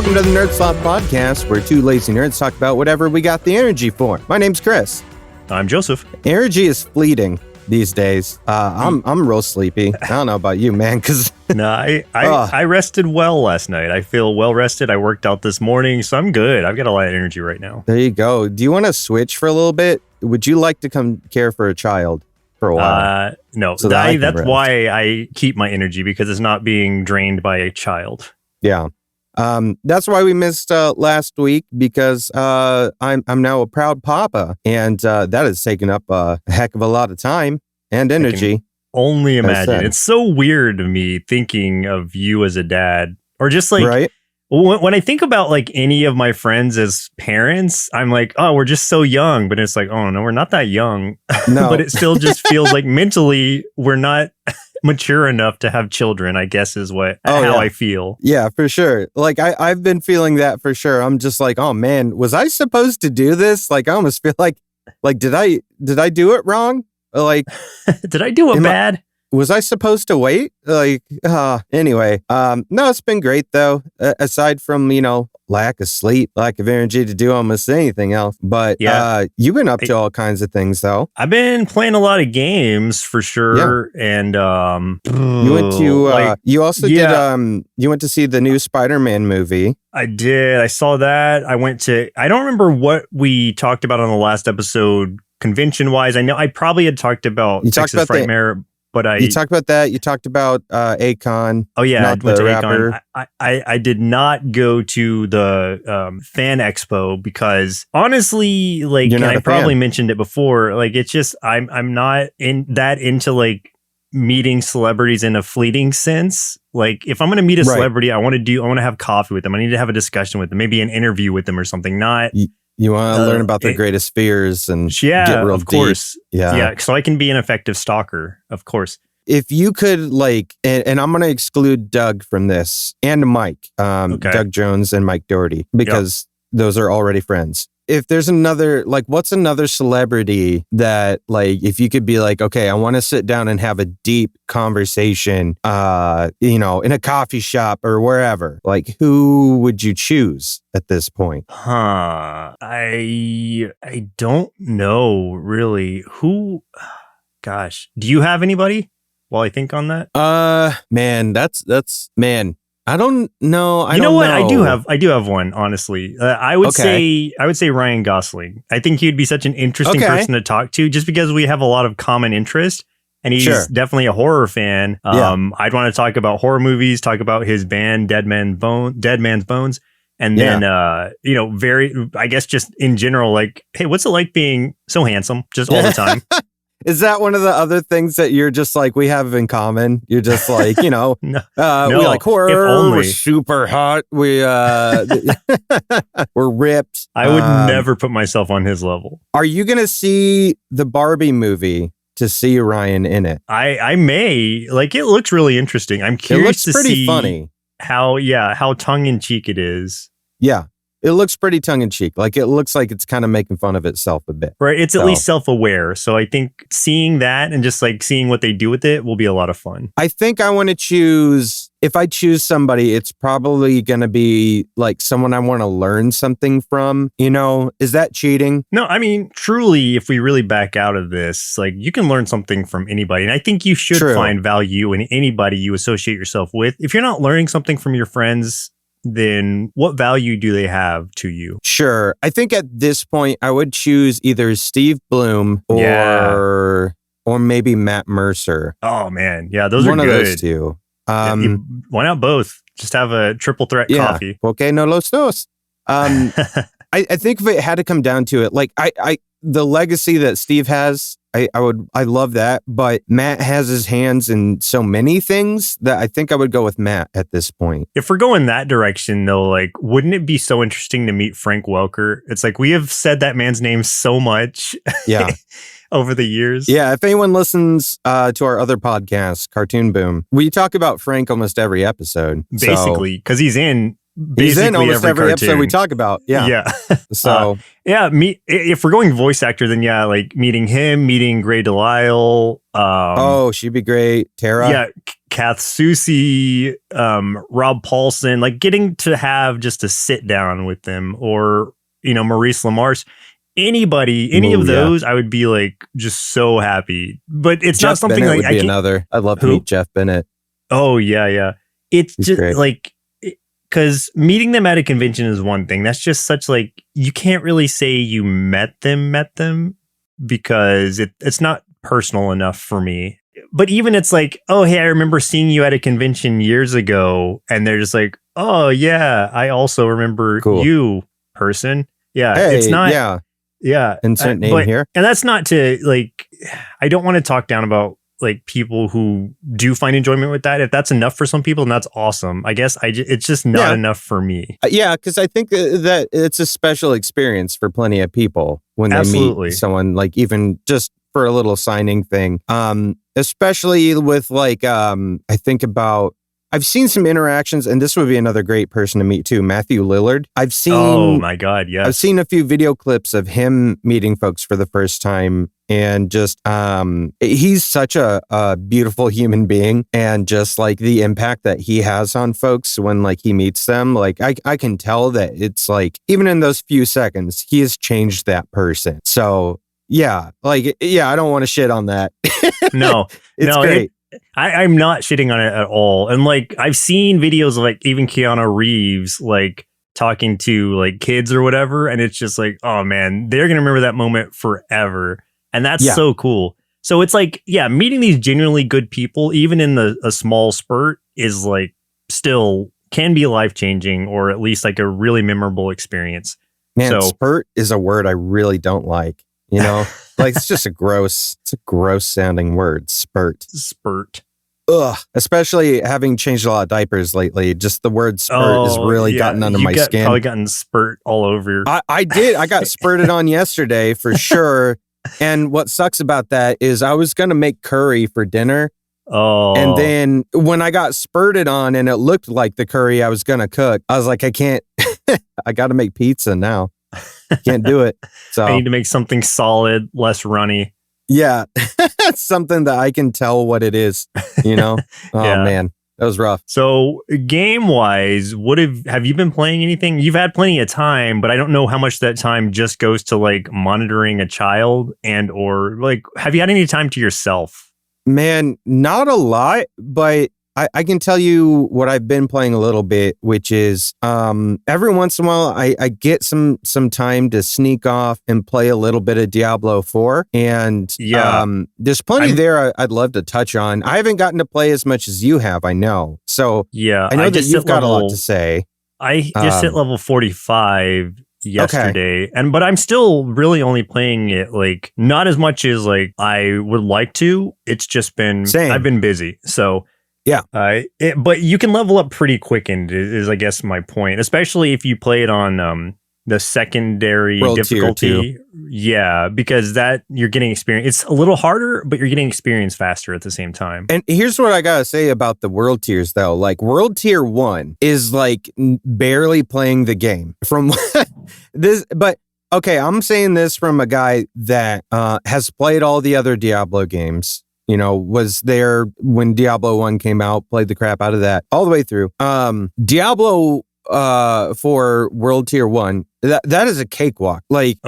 Welcome to the NerdSloth Podcast, where two lazy nerds talk about whatever we got the energy for. My name's Chris. I'm Joseph. Energy is fleeting these days. I'm real sleepy. I don't know about you, man, because... No, I rested well last night. I feel well rested. I worked out this morning, so I'm good. I've got a lot of energy right now. There you go. Do you want to switch for a little bit? Would you like to come care for a child for a while? No. So that's why I keep my energy, because it's not being drained by a child. Yeah. That's why we missed last week, because I'm now a proud papa, and that has taken up a heck of a lot of time and energy. Only imagine. It's so weird to me thinking of you as a dad, or just like right? when I think about like any of my friends as parents, I'm like, oh, we're just so young. But it's like, oh no, we're not that young. No. But it still just feels like mentally we're not mature enough to have children, I guess is how I feel. Yeah, for sure. Like I've been feeling that for sure. I'm just like, oh man, was I supposed to do this? Like I almost feel like did I do it wrong? Like did I do it bad? Was I supposed to wait? Anyway, no, it's been great though. Aside from, lack of sleep, lack of energy to do almost anything else. But you've been up to all kinds of things though. I've been playing a lot of games for sure. Yeah. And you went to you went to see the new Spider-Man movie. I did. I saw that. I don't remember what we talked about on the last episode convention wise. I know I probably had talked about Texas Frightmare. But you talked about that. You talked about Akon. Oh yeah, I went to Akon. I did not go to the fan expo because honestly, like, and I probably mentioned it before. Like, it's just I'm not into like meeting celebrities in a fleeting sense. Like, if I'm going to meet a celebrity, I want to have coffee with them. I need to have a discussion with them, maybe an interview with them or something. Not. You want to learn about their greatest fears and get real of course. Deep. Yeah. So I can be an effective stalker, of course. If you could, like, and I'm going to exclude Doug from this and Mike, Doug Jones and Mike Doherty, because those are already friends. If there's another, like, what's another celebrity that, like, if you could be like, okay, I want to sit down and have a deep conversation, in a coffee shop or wherever, like, who would you choose at this point? I don't know really who. Gosh, do you have anybody while I think on that? Man, that's I don't know. You know what? I do have one, honestly. I would say Ryan Gosling. I think he'd be such an interesting person to talk to, just because we have a lot of common interest, and he's definitely a horror fan. I'd want to talk about horror movies, talk about his band Dead Man's Bones, and then I guess just in general, like, hey, what's it like being so handsome just all the time? Is that one of the other things that you're just like, we have in common? You're just like, no, we like horror, we're super hot, we're ripped. I would never put myself on his level. Are you going to see the Barbie movie to see Ryan in it? I may. Like, it looks really interesting. I'm curious to see. It looks pretty funny. How tongue-in-cheek it is. Yeah. It looks pretty tongue-in-cheek. Like, it looks like it's kind of making fun of itself a bit. Right. It's at least self-aware. So I think seeing that and just like seeing what they do with it will be a lot of fun. I think I want to choose, if I choose somebody, it's probably going to be like someone I want to learn something from. Is that cheating? No, I mean, truly, if we really back out of this, like, you can learn something from anybody. And I think you should find value in anybody you associate yourself with. If you're not learning something from your friends, then what value do they have to you? Sure. I think at this point, I would choose either Steve Bloom or maybe Matt Mercer. Oh, man. Yeah, those are good. One of those two. Why not both? Just have a triple threat coffee. Okay, no los dos. I think if it had to come down to it, like, the legacy that Steve has, I love that, but Matt has his hands in so many things that I think I would go with Matt at this point. If we're going that direction, though, like, wouldn't it be so interesting to meet Frank Welker? It's like, we have said that man's name so much over the years. Yeah, if anyone listens to our other podcast, Cartoon Boom, we talk about Frank almost every episode. Basically, because he's in He's in almost every episode we talk about. Yeah. So if we're going voice actor, then like meeting him, meeting Grey Delisle. She'd be great. Tara. Yeah, Kath Soucie, Rob Paulson, like getting to have just a sit down with them, or Maurice LaMarche. Anybody, any of those, I would be like just so happy. But it's Jeff not something Bennet like would be another. I'd love to meet Jeff Bennet. Oh yeah. It's He's just great. like, because meeting them at a convention is one thing. That's just such like, you can't really say you met them because it's not personal enough for me. But even it's like, oh, hey, I remember seeing you at a convention years ago. And they're just like, oh yeah, I also remember you, person. Yeah, hey, it's not. Yeah. Insert name here. And that's not to like, I don't want to talk down about like people who do find enjoyment with that. If that's enough for some people, and that's awesome. I guess it's just not enough for me. Yeah, because I think that it's a special experience for plenty of people when they meet someone, like even just for a little signing thing. Especially with like, I think about, I've seen some interactions, and this would be another great person to meet too, Matthew Lillard. Oh my God, yes. I've seen a few video clips of him meeting folks for the first time, and just he's such a beautiful human being, and just like the impact that he has on folks when like he meets them, like I can tell that it's like even in those few seconds he has changed that person. So I don't want to shit on that. No, it's great. I'm not shitting on it at all. And like, I've seen videos of like even Keanu Reeves, like talking to like kids or whatever. And it's just like, oh man, they're going to remember that moment forever. And that's so cool. So it's like, meeting these genuinely good people, even in a small spurt, is like still can be life-changing, or at least like a really memorable experience. Man, spurt is a word I really don't like. Like it's just a gross sounding word. Spurt. Ugh. Especially having changed a lot of diapers lately. Just the word spurt has really gotten under my skin. Probably gotten spurt all over. I did. I got spurted on yesterday for sure. And what sucks about that is I was going to make curry for dinner. Oh. And then when I got spurted on and it looked like the curry I was going to cook, I was like, I can't, I got to make pizza now. Can't do it. So I need to make something solid, less runny. Yeah. Something that I can tell what it is, Oh man, that was rough. So game wise, have you been playing anything? You've had plenty of time, but I don't know how much that time just goes to like monitoring a child, and or like, have you had any time to yourself? Man, not a lot, but I can tell you what I've been playing a little bit, which is every once in a while I get some time to sneak off and play a little bit of Diablo 4. And there's plenty there I'd love to touch on. I haven't gotten to play as much as you have, I know. So I know that you've got a lot to say. I just hit level 45 yesterday, but I'm still really only playing it like not as much as like I would like to. It's just been I've been busy. So yeah. But you can level up pretty quick, and is I guess my point, especially if you play it on the secondary World difficulty. Yeah, because that you're getting experience. It's a little harder, but you're getting experience faster at the same time. And here's what I got to say about the world tiers though. Like World Tier 1 is like barely playing the game from this, but okay, I'm saying this from a guy that has played all the other Diablo games. Was there when Diablo 1 came out, played the crap out of that all the way through. Diablo for World Tier 1, that is a cakewalk. Like,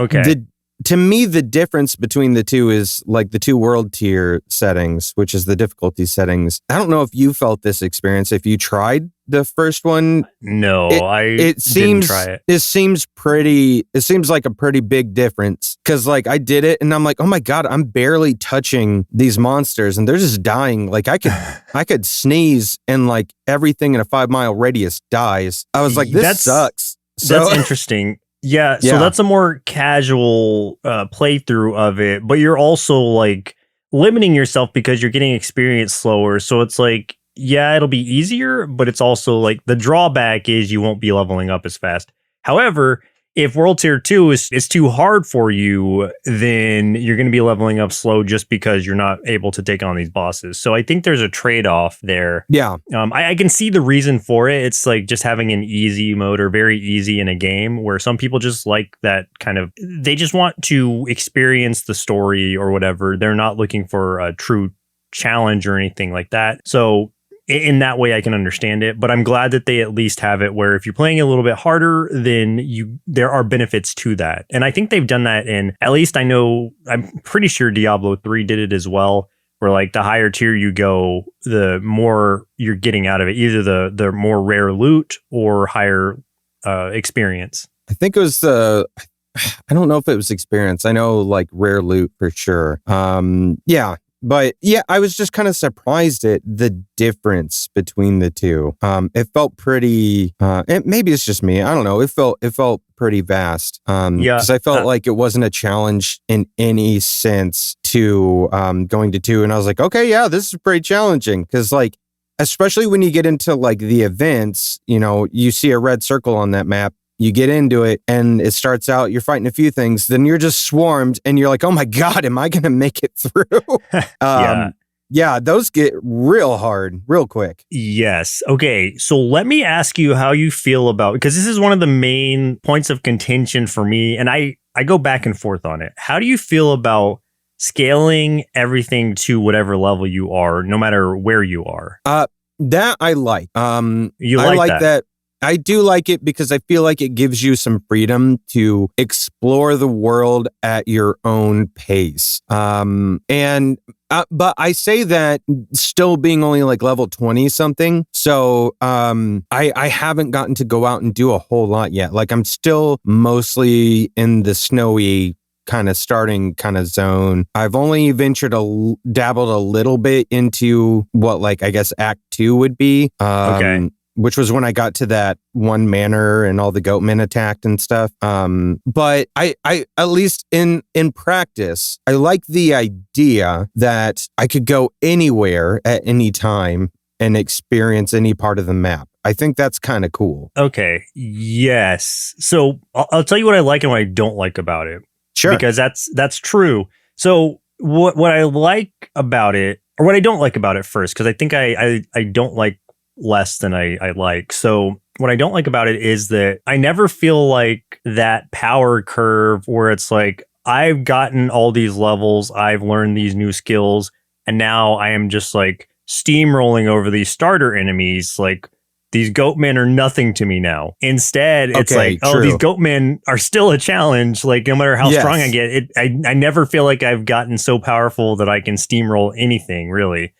to me, the difference between the two is like the two world tier settings, which is the difficulty settings. I don't know if you felt this experience, if you tried the first one. No, it didn't try it. It seems like a pretty big difference, because like I did it and I'm like, oh my God, I'm barely touching these monsters and they're just dying. Like I could sneeze and like everything in a 5-mile radius dies. I was like, this sucks. So that's interesting. Yeah, so that's a more casual playthrough of it, but you're also like limiting yourself because you're getting experience slower. So it's like, it'll be easier, but it's also like the drawback is you won't be leveling up as fast. However, if World Tier 2 is too hard for you, then you're going to be leveling up slow just because you're not able to take on these bosses. So I think there's a trade-off there. Yeah. I can see the reason for it. It's like just having an easy mode or very easy in a game where some people just like that kind of, they just want to experience the story or whatever. They're not looking for a true challenge or anything like that. So in that way, I can understand it, but I'm glad that they at least have it where if you're playing a little bit harder, then there are benefits to that. And I think they've done that at least I'm pretty sure Diablo 3 did it as well, where like the higher tier you go, the more you're getting out of it, either the more rare loot or higher experience. I think it was I don't know if it was experience. I know like rare loot for sure. Yeah. But yeah, I was just kind of surprised at the difference between the two. It felt pretty, maybe it's just me. I don't know. It felt pretty vast. Because I felt like it wasn't a challenge in any sense to going to 2. And I was like, okay, yeah, this is pretty challenging. Because like, especially when you get into like the events, you see a red circle on that map. You get into it and it starts out, you're fighting a few things, then you're just swarmed and you're like, oh my God, am I going to make it through? Yeah, those get real hard, real quick. Yes. Okay, so let me ask you how you feel about, because this is one of the main points of contention for me, and I go back and forth on it. How do you feel about scaling everything to whatever level you are, no matter where you are? That I like. You like I like that. I do like it because I feel like it gives you some freedom to explore the world at your own pace. But I say that still being only like level 20 something. So I haven't gotten to go out and do a whole lot yet. Like I'm still mostly in the snowy kind of starting kind of zone. I've only dabbled a little bit into what like I guess Act 2 would be. Okay. Which was when I got to that one manor and all the goatmen attacked and stuff. But I at least in practice, I like the idea that I could go anywhere at any time and experience any part of the map. I think that's kind of cool. Okay. Yes. So I'll tell you what I like and what I don't like about it. Sure. Because that's true. So what I like about it, or what I don't like about it first, because I think I don't like less than I like. So what I don't like about it is that I never feel like that power curve where it's like, I've gotten all these levels, I've learned these new skills, and now I am just like steamrolling over these starter enemies. Like these goatmen are nothing to me now. Instead, it's like, true. Oh, these goatmen are still a challenge. Like no matter how strong I get, I never feel like I've gotten so powerful that I can steamroll anything really.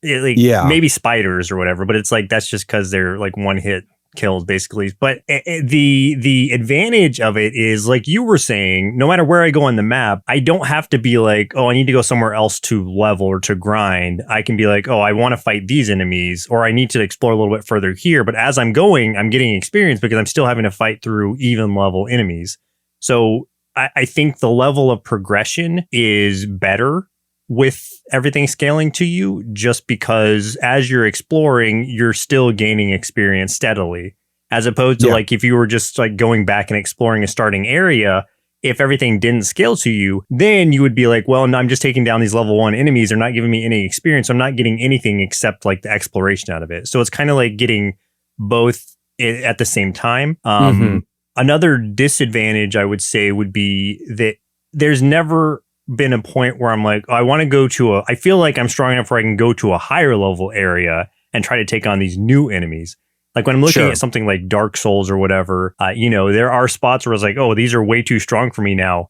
Maybe spiders or whatever, but it's like that's just because they're like one hit kills basically. But the advantage of it is like you were saying, no matter where I go on the map, I don't have to be like, oh, I need to go somewhere else to level or to grind. I can be like, oh, I want to fight these enemies, or I need to explore a little bit further here. But as I'm going, I'm getting experience because I'm still having to fight through even level enemies. So I think the level of progression is better with everything scaling to you, just because as you're exploring, you're still gaining experience steadily, as opposed to like if you were just like going back and exploring a starting area, if everything didn't scale to you, then you would be like, well, no, I'm just taking down these level 1 enemies. They're not giving me any experience. I'm not getting anything except like the exploration out of it. So it's kind of like getting both at the same time. Another disadvantage I would say would be that there's never been a point where I'm like, oh, I want to go to I feel like I'm strong enough where I can go to a higher level area and try to take on these new enemies. Like when I'm looking at something like Dark Souls or whatever, there are spots where it's like, oh, these are way too strong for me now.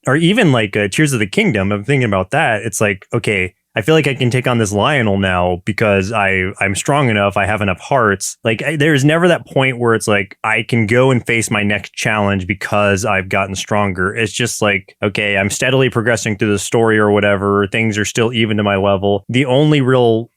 Or even like Tears of the Kingdom, I'm thinking about that. It's like, okay, I feel like I can take on this Lionel now because I'm strong enough. I have enough hearts. Like there's never that point where it's like I can go and face my next challenge because I've gotten stronger. It's just like, okay, I'm steadily progressing through the story or whatever. Things are still even to my level. The only real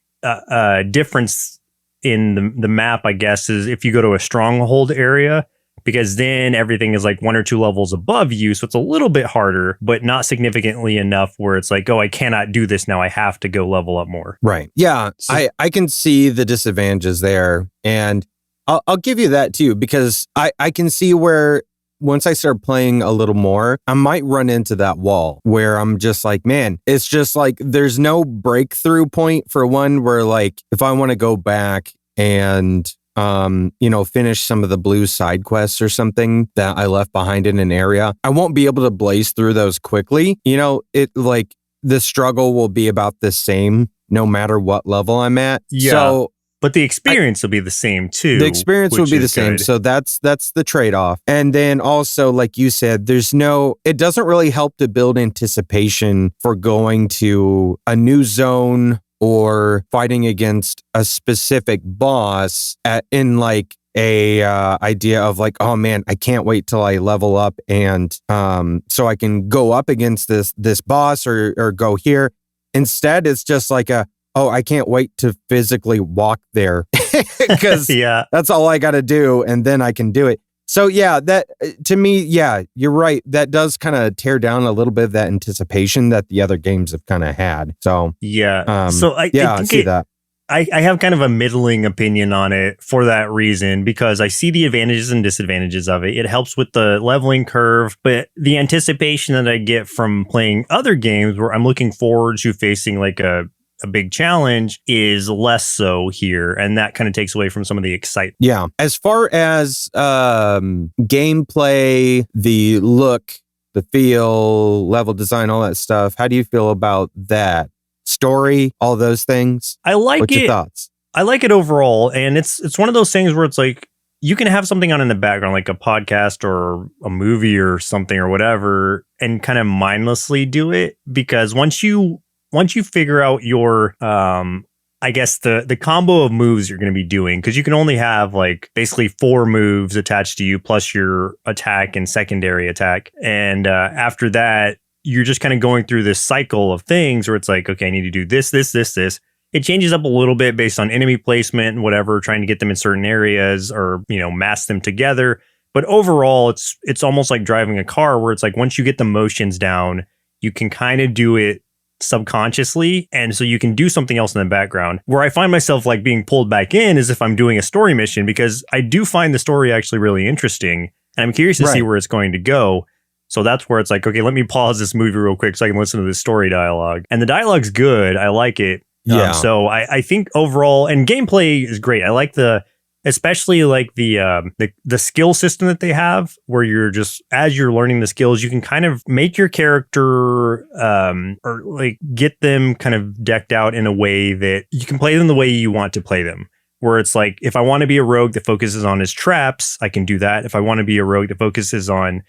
difference in the map, I guess, is if you go to a stronghold area, because then everything is like 1 or 2 levels above you. So it's a little bit harder, but not significantly enough where it's like, oh, I cannot do this now. I have to go level up more. Right. Yeah. So, I can see the disadvantages there. And I'll give you that too, because I can see where once I start playing a little more, I might run into that wall where I'm just like, man, it's just like there's no breakthrough point for one where like if I want to go back and finish some of the blue side quests or something that I left behind in an area, I won't be able to blaze through those quickly. It like the struggle will be about the same no matter what level I'm at. Yeah. So, but the experience will be the same too. The experience will be the same. So that's the trade-off. And then also, like you said, it doesn't really help to build anticipation for going to a new zone or fighting against a specific boss in like a idea of like, oh man, I can't wait till I level up and so I can go up against this boss or go here. Instead, it's just like I can't wait to physically walk there because that's all I got to do and then I can do it. So yeah, that to me, yeah, you're right. That does kind of tear down a little bit of that anticipation that the other games have kind of had. So yeah, so I see that. I have kind of a middling opinion on it for that reason, because I see the advantages and disadvantages of it. It helps with the leveling curve, but the anticipation that I get from playing other games where I'm looking forward to facing like a big challenge is less so here. And that kind of takes away from some of the excitement. Yeah. As far as gameplay, the look, the feel, level design, all that stuff, how do you feel about that? Story, all those things? I like What's your thoughts? I like it overall. And it's one of those things where it's like, you can have something on in the background, like a podcast or a movie or something or whatever, and kind of mindlessly do it. Because once you figure out your, I guess the combo of moves you're going to be doing, because you can only have like basically 4 moves attached to you plus your attack and secondary attack. And after that, you're just kind of going through this cycle of things where it's like, okay, I need to do this. It changes up a little bit based on enemy placement and whatever, trying to get them in certain areas or, mass them together. But overall, it's almost like driving a car where it's like once you get the motions down, you can kind of do it subconsciously, and so you can do something else in the background. Where I find myself like being pulled back in is if I'm doing a story mission, because I do find the story actually really interesting and I'm curious to see where it's going to go. So that's where it's like, okay, let me pause this movie real quick so I can listen to this story dialogue. And the dialogue's good. I like it. Yeah. So I think overall, and gameplay is great. I like especially like the skill system that they have, where you're just, as you're learning the skills, you can kind of make your character or like get them kind of decked out in a way that you can play them the way you want to play them. Where it's like, if I want to be a rogue that focuses on his traps, I can do that. If I want to be a rogue that focuses on,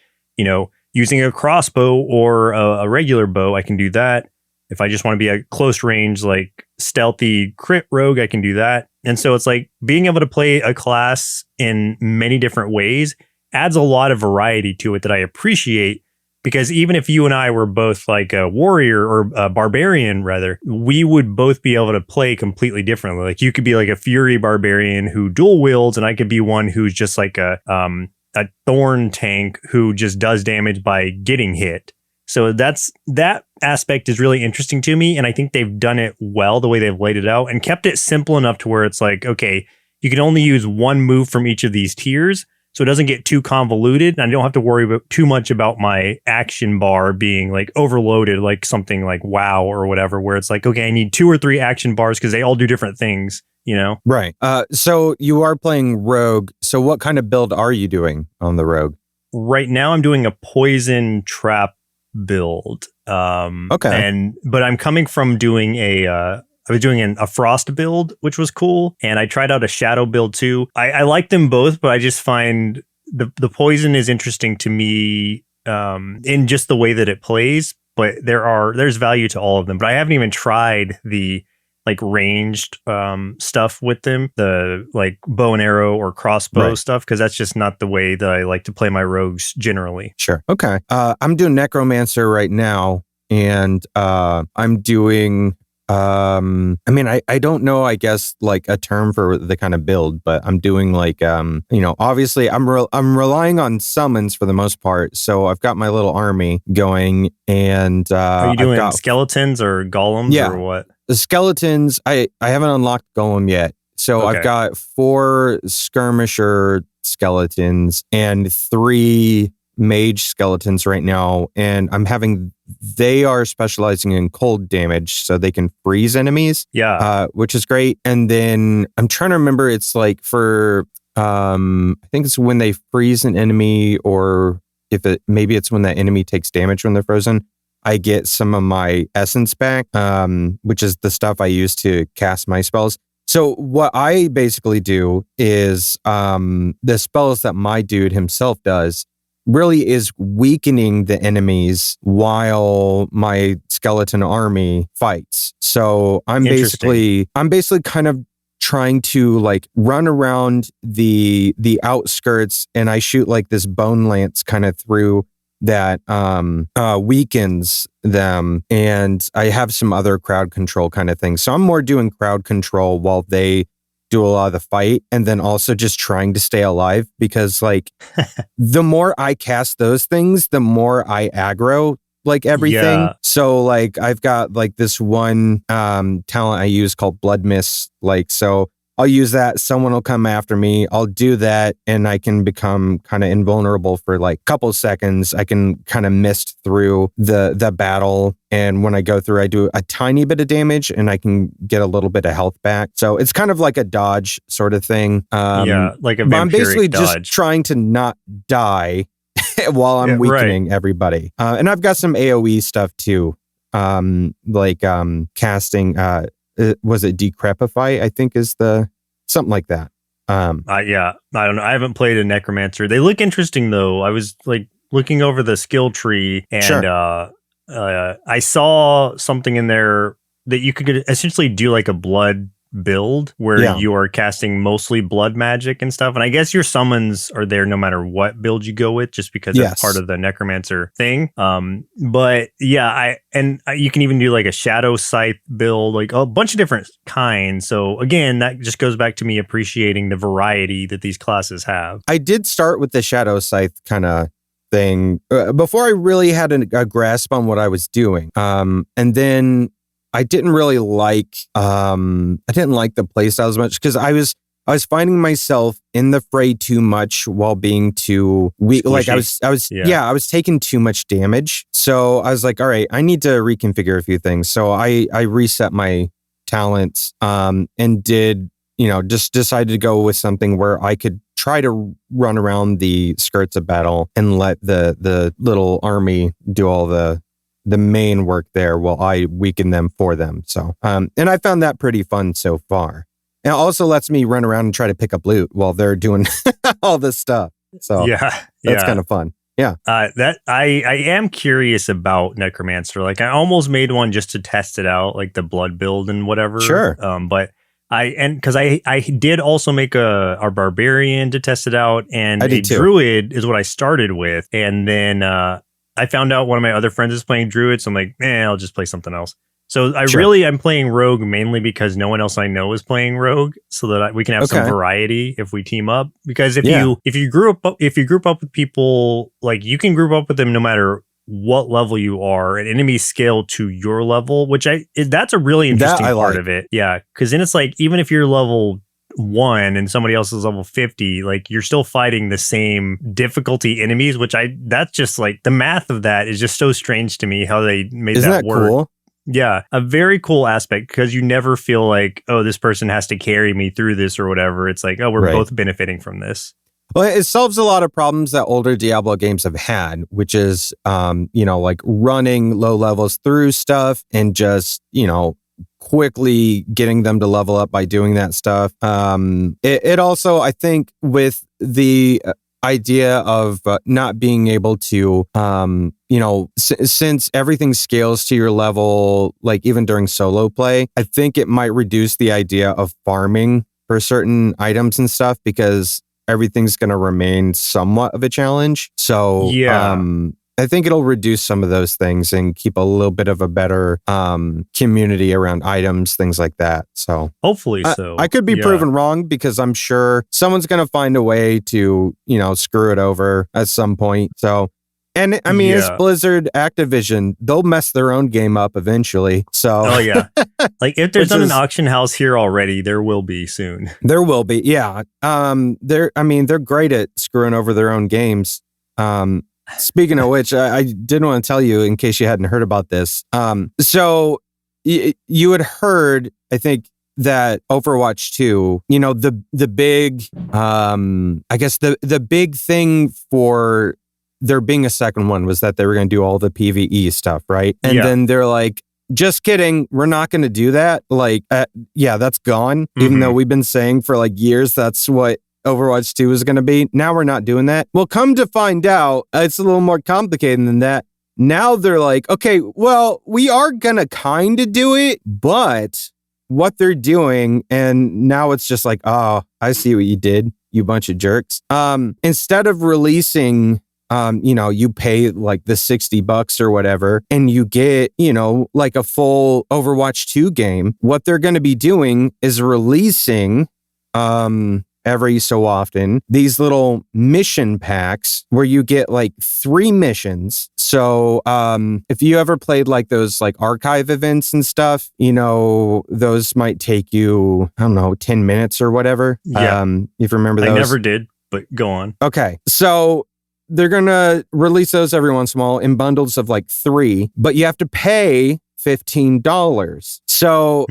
using a crossbow or a regular bow, I can do that. If I just want to be a close range, like stealthy crit rogue, I can do that. And so it's like being able to play a class in many different ways adds a lot of variety to it that I appreciate, because even if you and I were both like a warrior or a barbarian, rather, we would both be able to play completely differently. Like you could be like a fury barbarian who dual wields, and I could be one who's just like a thorn tank who just does damage by getting hit. So that aspect is really interesting to me. And I think they've done it well, the way they've laid it out, and kept it simple enough to where it's like, okay, you can only use one move from each of these tiers. So it doesn't get too convoluted. And I don't have to worry too much about my action bar being like overloaded, like something like WoW or whatever, where it's like, okay, I need 2 or 3 action bars because they all do different things, Right. So you are playing Rogue. So what kind of build are you doing on the Rogue? Right now I'm doing a poison trap build. Okay. But I'm coming from doing I was doing a frost build, which was cool. And I tried out a shadow build too. I like them both, but I just find the poison is interesting to me in just the way that it plays. But there's value to all of them. But I haven't even tried the like ranged stuff with them, the like bow and arrow or crossbow stuff, because that's just not the way that I like to play my rogues generally. Sure. Okay. I'm doing Necromancer right now, and I'm doing I don't know, I guess like a term for the kind of build, but I'm doing like obviously I'm relying on summons for the most part. So I've got my little army going, and are you doing skeletons or golems or what? The skeletons, I haven't unlocked Golem yet. So okay. I've got 4 skirmisher skeletons and 3 mage skeletons right now, and they are specializing in cold damage, so they can freeze enemies. Yeah. Which is great. And then I'm trying to remember, it's like for, I think it's when they freeze an enemy, or maybe it's when that enemy takes damage when they're frozen, I get some of my essence back, which is the stuff I use to cast my spells. So what I basically do is the spells that my dude himself does really is weakening the enemies while my skeleton army fights. So I'm basically kind of trying to like run around the outskirts, and I shoot like this bone lance kind of through that weakens them, and I have some other crowd control kind of things. So I'm more doing crowd control while they do a lot of the fight, and then also just trying to stay alive, because like the more I cast those things, the more I aggro like everything. Yeah. So like I've got like this one talent I use called Blood Mist, like, so I'll use that, someone will come after me, I'll do that, and I can become kind of invulnerable for like a couple seconds. I can kind of mist through the battle, and when I go through, I do a tiny bit of damage, and I can get a little bit of health back. So it's kind of like a dodge sort of thing. Like a vampiric I'm basically dodge. Just trying to not die while I'm weakening everybody. And I've got some AoE stuff too, like casting... was it Decrepify? I think is something like that. Yeah, I don't know. I haven't played a Necromancer. They look interesting though. I was like looking over the skill tree, and I saw something in there that you could essentially do like a blood build where you are casting mostly blood magic and stuff. And I guess your summons are there no matter what build you go with, just because that's part of the Necromancer thing. But yeah, you can even do like a Shadow Scythe build, like a bunch of different kinds. So again, that just goes back to me appreciating the variety that these classes have. I did start with the Shadow Scythe kind of thing before I really had a grasp on what I was doing. And then I didn't really like the playstyle as much, because I was finding myself in the fray too much while being too weak. Squishy. Like I was taking too much damage. So I was like, all right, I need to reconfigure a few things. So I reset my talents, and just decided to go with something where I could try to run around the skirts of battle and let the little army do all the main work there while I weaken them for them. So, and I found that pretty fun so far. And it also lets me run around and try to pick up loot while they're doing all this stuff. So that's kind of fun. Yeah. That I am curious about Necromancer. Like I almost made one just to test it out, like the blood build and whatever. Sure. But because I did also make our barbarian to test it out, and a druid is what I started with, and then I found out one of my other friends is playing druid, so I'm like, I'll just play something else. So I'm playing rogue mainly because no one else I know is playing rogue, so that we can have some variety if we team up. Because if you group up with people, like you can group up with them no matter what level you are, and enemies scale to your level, which that's a really interesting part of it. Yeah, because then it's like even if you're level 1 and somebody else is level 50, like you're still fighting the same difficulty enemies, which that's just like the math of that is just so strange to me how they made that work. Cool? Yeah, a very cool aspect, because you never feel like, oh, this person has to carry me through this or whatever. It's like, oh, we're both benefiting from this. Well, it solves a lot of problems that older Diablo games have had, which is, like running low levels through stuff and just, quickly getting them to level up by doing that stuff. It also, I think, with the idea of not being able to, since everything scales to your level, like even during solo play, I think it might reduce the idea of farming for certain items and stuff, because everything's going to remain somewhat of a challenge. So I think it'll reduce some of those things and keep a little bit of a better community around items, things like that. So hopefully so. I could be proven wrong, because I'm sure someone's going to find a way to, screw it over at some point. So, and I mean, it's Blizzard, Activision, they'll mess their own game up eventually. So, like if there's not an auction house here already, there will be soon. There will be. Yeah. They're great at screwing over their own games. Speaking of which, I did want to tell you in case you hadn't heard about this. So you had heard, I think, that Overwatch 2, the big, I guess the big thing for there being a second one was that they were going to do all the PvE stuff, right? And then they're like, just kidding, we're not going to do that. Like, that's gone. Even though we've been saying for like years that's what Overwatch 2 is going to be. Now we're not doing that. Well, come to find out, it's a little more complicated than that. Now they're like, okay, well, we are going to kind of do it, but what they're doing, and now it's just like, oh, I see what you did, you bunch of jerks. Instead of releasing, you pay like the $60 or whatever, and you get, like a full Overwatch 2 game. What they're going to be doing is releasing, every so often, these little mission packs where you get like 3 missions. So if you ever played like those like archive events and stuff, those might take you, I don't know, 10 minutes or whatever. Yeah. If you remember those. I never did, but go on. Okay. So they're going to release those every once in a while in bundles of like 3, but you have to pay $15. So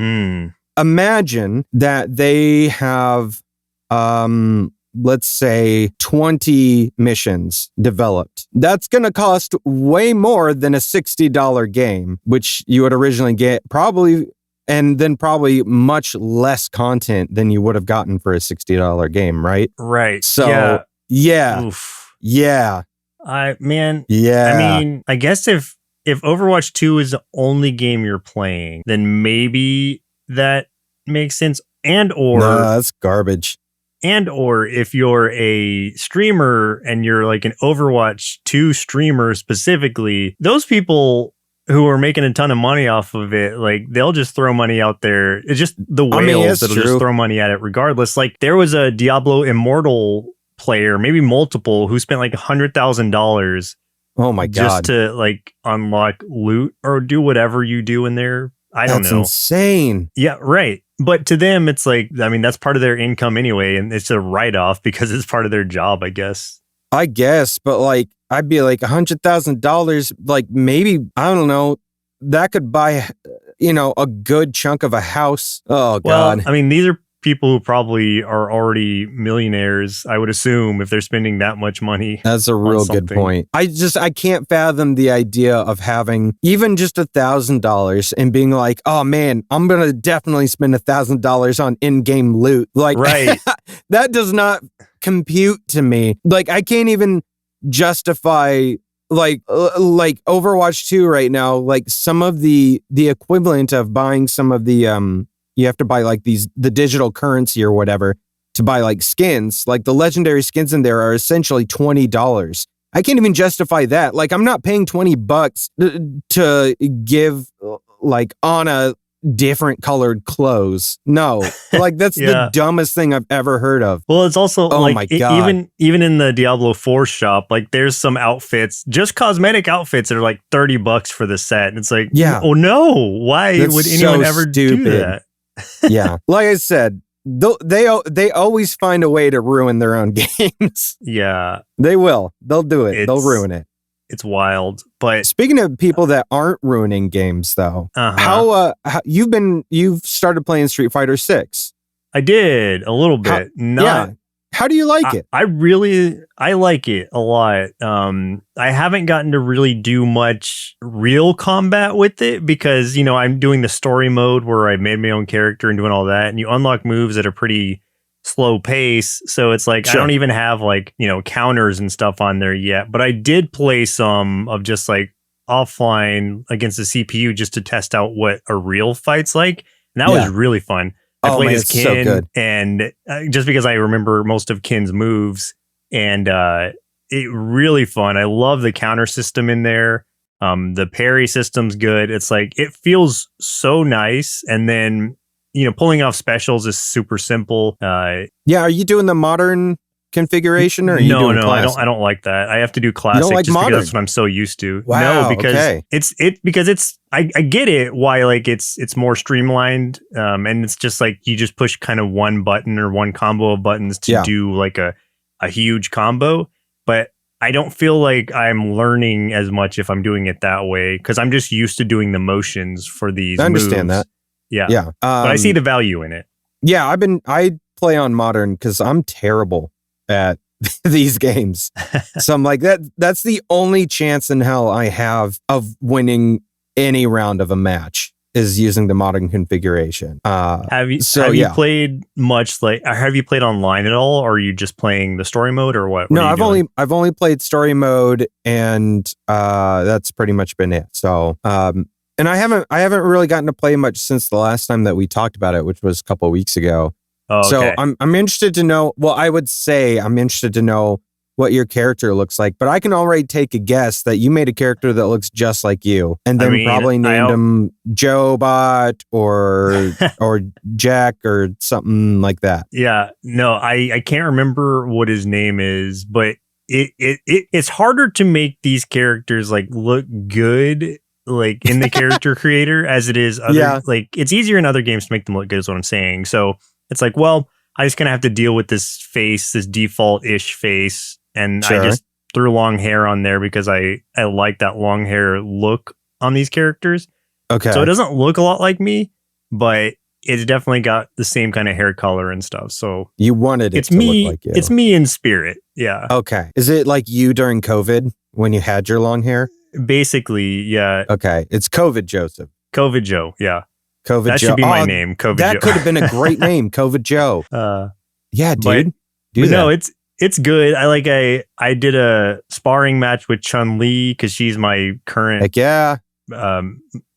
imagine that they have let's say 20 missions developed. That's going to cost way more than a $60 game, which you would originally get probably, and then probably much less content than you would have gotten for a $60 game, right? Right. So, yeah. Oof. Yeah. I mean, I guess if Overwatch 2 is the only game you're playing, then maybe that makes sense. No, that's garbage. And or if you're a streamer and you're like an Overwatch 2 streamer specifically, those people who are making a ton of money off of it, like they'll just throw money out there. It's just the whales that'll just throw money at it regardless. Like there was a Diablo Immortal player, maybe multiple, who spent like $100,000. Oh my God. Just to like unlock loot or do whatever you do in there. I don't know. That's insane. Yeah, right. But to them, it's like, I mean, that's part of their income anyway. And it's a write-off because it's part of their job, I guess. I guess. But like, I'd be like $100,000, like maybe, I don't know, that could buy, a good chunk of a house. Oh, God. Well, I mean, these are people who probably are already millionaires, I would assume, if they're spending that much money. That's a real good point. I can't fathom the idea of having even just $1,000 and being like, oh man, I'm going to definitely spend $1,000 on in-game loot. Like, right. That does not compute to me. Like, I can't even justify like Overwatch 2 right now, like some of the equivalent of buying some of the, you have to buy like the digital currency or whatever to buy like skins. Like the legendary skins in there are essentially $20. I can't even justify that. Like I'm not paying $20 to give like on a different colored clothes. No, like that's the dumbest thing I've ever heard of. Well, it's also my God. Even in the Diablo 4 shop, like there's some outfits, just cosmetic outfits that are like $30 for the set. And it's like, oh no, why would anyone ever do that? Yeah. Like I said, they always find a way to ruin their own games. Yeah. They will. They'll do it. They'll ruin it. It's wild. But speaking of people that aren't ruining games though, how you've started playing Street Fighter 6. I did a little bit. How do you like it? I like it a lot. I haven't gotten to really do much real combat with it because, I'm doing the story mode where I made my own character and doing all that. And you unlock moves at a pretty slow pace. So it's like, I don't even have like, counters and stuff on there yet. But I did play some of just like offline against the CPU just to test out what a real fight's like. And that was really fun. I played as Kin, so good. And just because I remember most of Kin's moves, and it really fun. I love the counter system in there. The parry system's good. It's like it feels so nice, and then pulling off specials is super simple. Are you doing the modern configuration or are you doing classic? I don't like that. I have to do classic like just modern? because that's what I'm so used to. Wow, no, because I get it why like it's more streamlined, and it's just like you just push kind of one button or one combo of buttons to do like a huge combo. But I don't feel like I'm learning as much if I'm doing it that way because I'm just used to doing the motions for these. I understand moves. that. Yeah. But I see the value in it. Yeah, I play on modern because I'm terrible at these games. So I'm like, that's the only chance in hell I have of winning any round of a match is using the modern configuration. Have you played much have you played online at all, or are you just playing the story mode, or what? No, I've only played story mode, and that's pretty much been it. So and I haven't really gotten to play much since the last time that we talked about it, which was a couple of weeks ago. Oh, okay. So I'm interested to know. Well, I would say I'm interested to know what your character looks like, but I can already take a guess that you made a character that looks just like you, and then probably named him Joe Bot or Jack or something like that. Yeah, no, I can't remember what his name is, but it's harder to make these characters like look good like in the character creator as it is like it's easier in other games to make them look good is what I'm saying. So it's like, well, I just gonna have to deal with this face, this default-ish face, and I just threw long hair on there because I like that long hair look on these characters. Okay. So it doesn't look a lot like me, but it's definitely got the same kind of hair color and stuff. So you wanted it to look like you. It's me in spirit. Yeah. Okay. Is it like you during COVID when you had your long hair? Basically, yeah. Okay. It's COVID Joseph. COVID Joe. Yeah. COVID that Joe. Should be my name. COVID that Joe. That could have been a great name. COVID Joe. Yeah, dude. No, it's good. I did a sparring match with Chun-Li because she's my current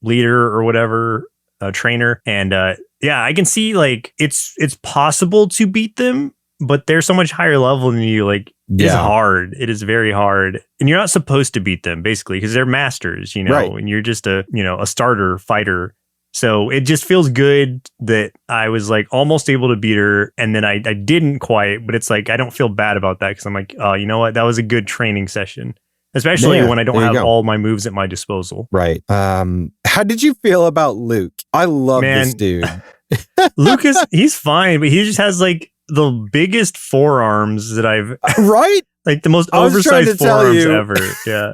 leader or whatever, trainer. And I can see like it's possible to beat them, but they're so much higher level than you. Like it's hard. It is very hard. And you're not supposed to beat them basically because they're masters, and you're just a starter fighter. So it just feels good that I was like almost able to beat her, and then I didn't quite, but it's like I don't feel bad about that because I'm like, oh, you know what? That was a good training session, especially when I don't have all my moves at my disposal. Right. How did you feel about Luke? I love this dude. Luke he's fine, but he just has like the biggest forearms that I've like the most oversized forearms ever. Yeah.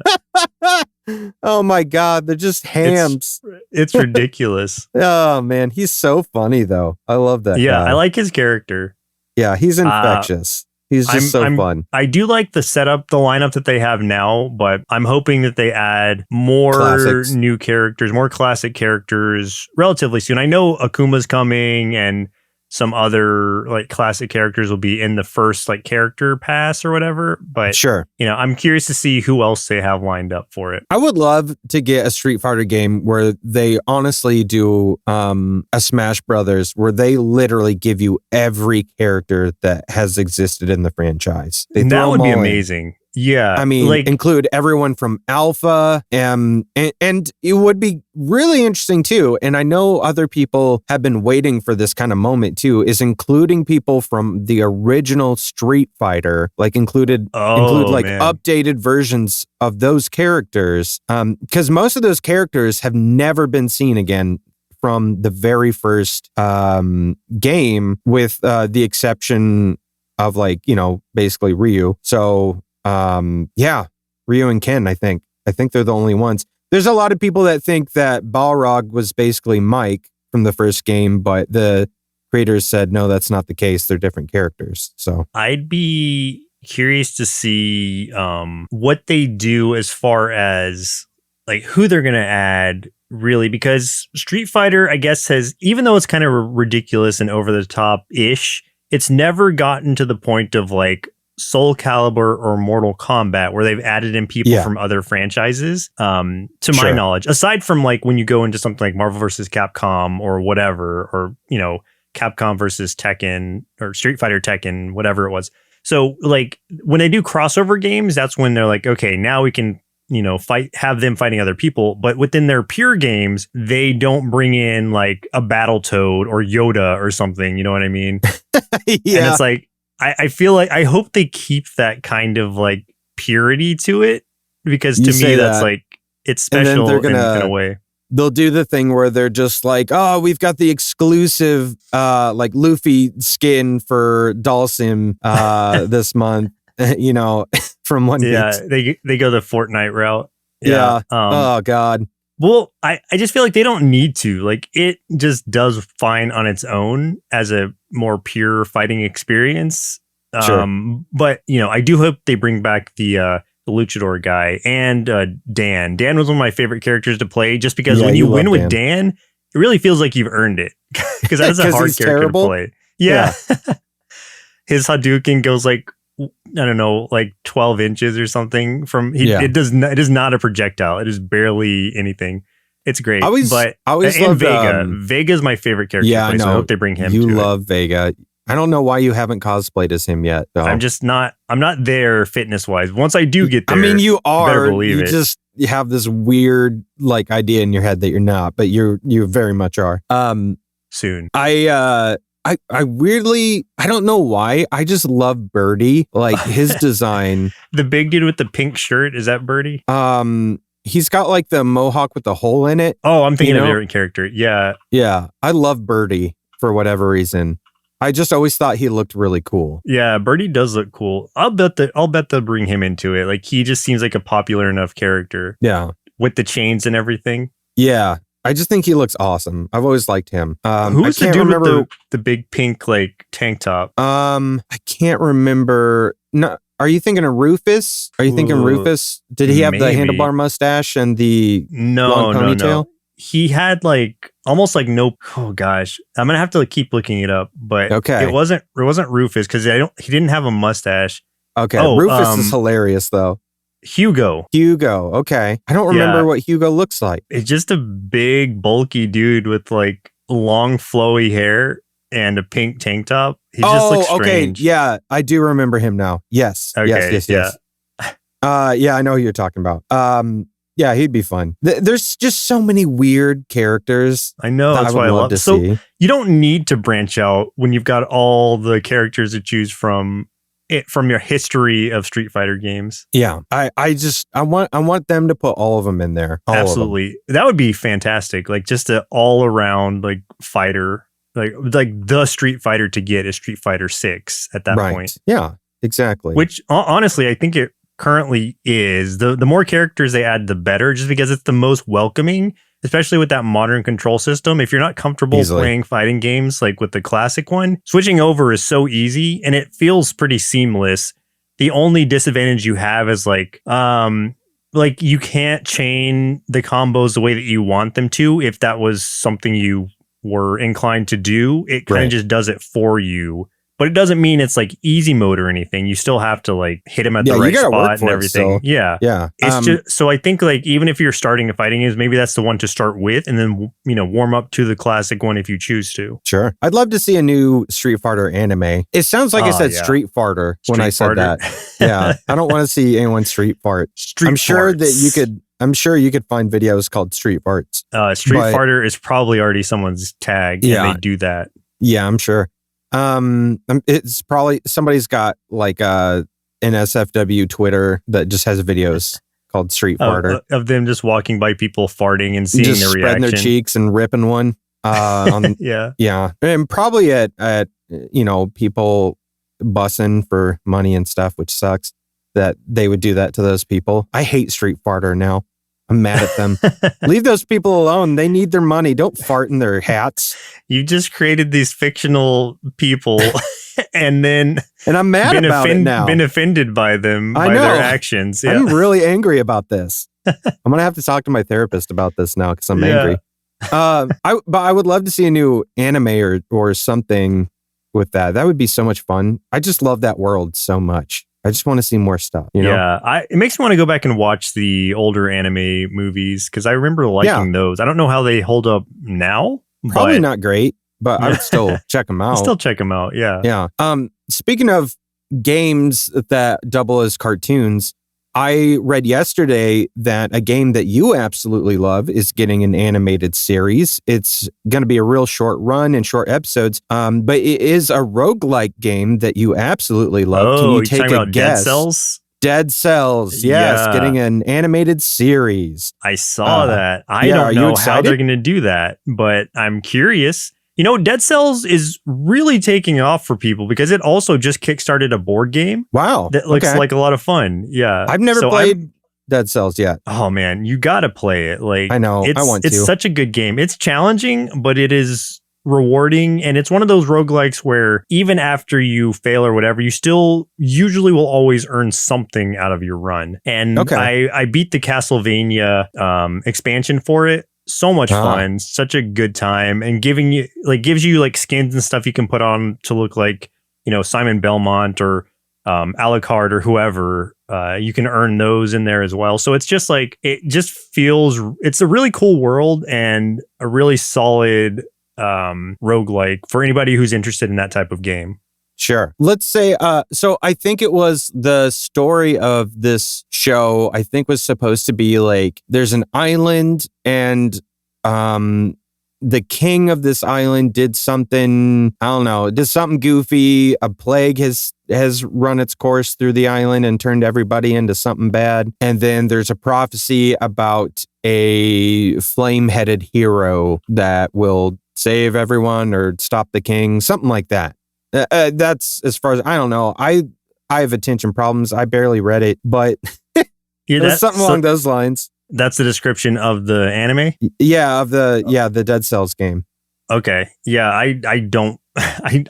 Oh my God, they're just hams. It's ridiculous. Oh man, he's so funny though. I love that guy. I like his character. Yeah, he's infectious. He's just so fun. I do like the lineup that they have now, but I'm hoping that they add more new characters, more classic characters relatively soon. I know Akuma's coming and some other like classic characters will be in the first like character pass or whatever, but I'm curious to see who else they have lined up for it. I would love to get a Street Fighter game where they honestly do a Smash Brothers where they literally give you every character that has existed in the franchise. That would be amazing. Yeah. I mean, include everyone from Alpha and it would be really interesting too. And I know other people have been waiting for this kind of moment too, is including people from the original Street Fighter, like include updated versions of those characters. Because most of those characters have never been seen again from the very first game with the exception of basically Ryu. So Ryu and Ken, I think they're the only ones. There's a lot of people that think that Balrog was basically Mike from the first game, but the creators said, no, that's not the case. They're different characters. So I'd be curious to see what they do as far as like who they're going to add really, because Street Fighter, I guess, has, even though it's kind of ridiculous and over the top ish, it's never gotten to the point of like Soul Calibur or Mortal Kombat where they've added in people from other franchises to my knowledge, aside from like when you go into something like Marvel versus Capcom or whatever, or Capcom versus Tekken or Street Fighter Tekken, whatever it was. So like when they do crossover games, that's when they're like, okay, now we can have them fighting other people. But within their pure games, they don't bring in like a Battletoad or Yoda or something, you know what I mean? And it's like, I feel like I hope they keep that kind of like purity to it, because to me that's like it's special in a way. They'll do the thing where they're just like, oh, we've got the exclusive like Luffy skin for Dalsim this month. you know, from one beat. Yeah, they go the Fortnite route. Yeah. Oh God. Well, I just feel like they don't need to. Like, it just does fine on its own as a more pure fighting experience. Sure. But, you know, I do hope they bring back the luchador guy and Dan. Dan was one of my favorite characters to play just because when you win with Dan, it really feels like you've earned it. Because that is a hard character to play. Yeah. His Hadouken goes like, I don't know, like 12 inches or something from it is not a projectile. It is barely anything. It's great. I always loved Vega. Vega's my favorite character. Yeah, I know. So I hope they bring him. You love Vega. I don't know why you haven't cosplayed as him yet, though. I'm not there fitness wise. Once I do get there, I mean, you are. Better believe it. You have this weird like idea in your head that you're not, but you very much are. Soon. I weirdly, I don't know why. I just love Birdie. Like his design. The big dude with the pink shirt, is that Birdie? He's got like the mohawk with the hole in it. Oh, I'm thinking of a different character. Yeah. Yeah. I love Birdie for whatever reason. I just always thought he looked really cool. Yeah, Birdie does look cool. I'll bet they'll bring him into it. Like he just seems like a popular enough character. Yeah. With the chains and everything. Yeah. I just think he looks awesome. I've always liked him. Who's the dude with the big pink like tank top? I can't remember. No, are you thinking of Rufus? Are you thinking Rufus? Did he have the handlebar mustache and the long ponytail? No. He had like almost like no. Oh gosh, I'm gonna have to keep looking it up. But it wasn't Rufus because he didn't have a mustache. Okay, Rufus is hilarious though. Hugo. Okay. I don't remember what Hugo looks like. It's just a big, bulky dude with like long, flowy hair and a pink tank top. He just looks strange. Okay. Yeah, I do remember him now. Yes. Okay, yes. Yeah, I know who you're talking about. Yeah, he'd be fun. There's just so many weird characters. I know. That's why I love to see. You don't need to branch out when you've got all the characters to choose from your history of Street Fighter games. Yeah, I want them to put all of them in there. Absolutely, that would be fantastic. Like just an all around like fighter, like the Street Fighter to get is Street Fighter 6 at that point. Yeah, exactly. Which honestly, I think it currently is. The more characters they add, the better. Just because it's the most welcoming. Especially with that modern control system. If you're not comfortable playing fighting games like with the classic one, switching over is so easy and it feels pretty seamless. The only disadvantage you have is like you can't chain the combos the way that you want them to. If that was something you were inclined to do, it kind of just does it for you. But it doesn't mean it's like easy mode or anything. You still have to like hit him at the right spot and everything. Yeah. It's just so I think like even if you're starting a fighting game, maybe that's the one to start with, and then warm up to the classic one if you choose to. Sure. I'd love to see a new Street Fighter anime. It sounds like I said Street Fighter when I said that. Yeah. I don't want to see anyone street fart. I'm sure you could find videos called Street Farts. Street Fighter is probably already someone's tag. And they do that. Yeah, I'm sure. It's probably somebody's got like an NSFW Twitter that just has videos called Street Farter of them just walking by people farting and seeing just their spreading reaction, their cheeks and ripping one. Yeah, and probably at people bussing for money and stuff, which sucks that they would do that to those people. I hate Street Farter now. I'm mad at them. Leave those people alone. They need their money. Don't fart in their hats. You just created these fictional people and I'm mad about it now. Been offended by them, by their actions. Yeah. I'm really angry about this. I'm going to have to talk to my therapist about this now because I'm angry. But I would love to see a new anime or something with that. That would be so much fun. I just love that world so much. I just want to see more stuff. Yeah, it makes me want to go back and watch the older anime movies because I remember liking those. I don't know how they hold up now. Probably not great, but I would still check them out. Still check them out. Yeah. Yeah. Speaking of games that double as cartoons, I read yesterday that a game that you absolutely love is getting an animated series. It's going to be a real short run and short episodes, but it is a roguelike game that you absolutely love. Can you take a guess? Dead Cells? Dead Cells, yes, getting an animated series. I saw that. I don't know how they're going to do that, but I'm curious. Dead Cells is really taking off for people because it also just kickstarted a board game. Wow. That looks like a lot of fun. Yeah. I've never played Dead Cells yet. Oh man, you got to play it. Like, I know. I want to. It's such a good game. It's challenging, but it is rewarding. And it's one of those roguelikes where even after you fail or whatever, you still usually will always earn something out of your run. And I beat the Castlevania expansion for it. So much fun, such a good time, and gives you like skins and stuff you can put on to look like, Simon Belmont or Alucard or whoever. You can earn those in there as well. So it's just like, it's a really cool world and a really solid roguelike for anybody who's interested in that type of game. Sure. Let's say, so I think it was the story of this show, I think was supposed to be like, there's an island and the king of this island did something, I don't know, did something goofy. A plague has run its course through the island and turned everybody into something bad. And then there's a prophecy about a flame-headed hero that will save everyone or stop the king, something like that. That's as far as I don't know. I have attention problems. I barely read it, but it was something along those lines. That's the description of the anime? Yeah, the Dead Cells game. Okay. Yeah, I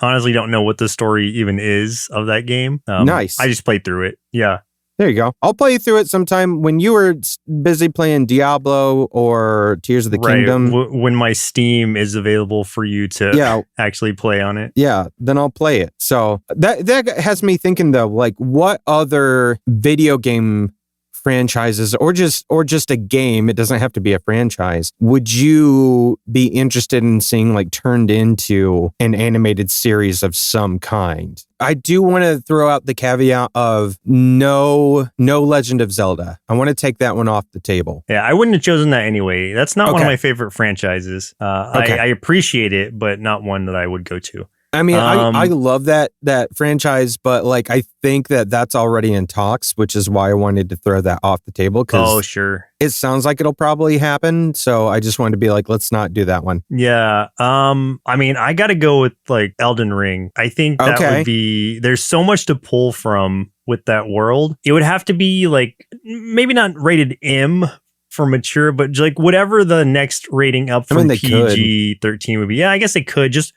honestly don't know what the story even is of that game. Nice. I just played through it. Yeah. There you go. I'll play through it sometime when you were busy playing Diablo or Tears of the Kingdom. When my Steam is available for you to actually play on it. Yeah, then I'll play it. So that has me thinking though, like what other video game franchises or just a game, it doesn't have to be a franchise, would you be interested in seeing like turned into an animated series of some kind? I do want to throw out the caveat of no Legend of Zelda. I want to take that one off the table. Yeah, I wouldn't have chosen that anyway. That's not one of my favorite franchises. I appreciate it, but not one that I would go to. I mean, I love that franchise, but like I think that's already in talks, which is why I wanted to throw that off the table. Oh, sure. It sounds like it'll probably happen, so I just wanted to be like, let's not do that one. Yeah. I mean, I got to go with like Elden Ring. I think that would be. There's so much to pull from with that world. It would have to be like maybe not rated M for mature, but like whatever the next rating up from PG-13 would be. Yeah, I guess it could just.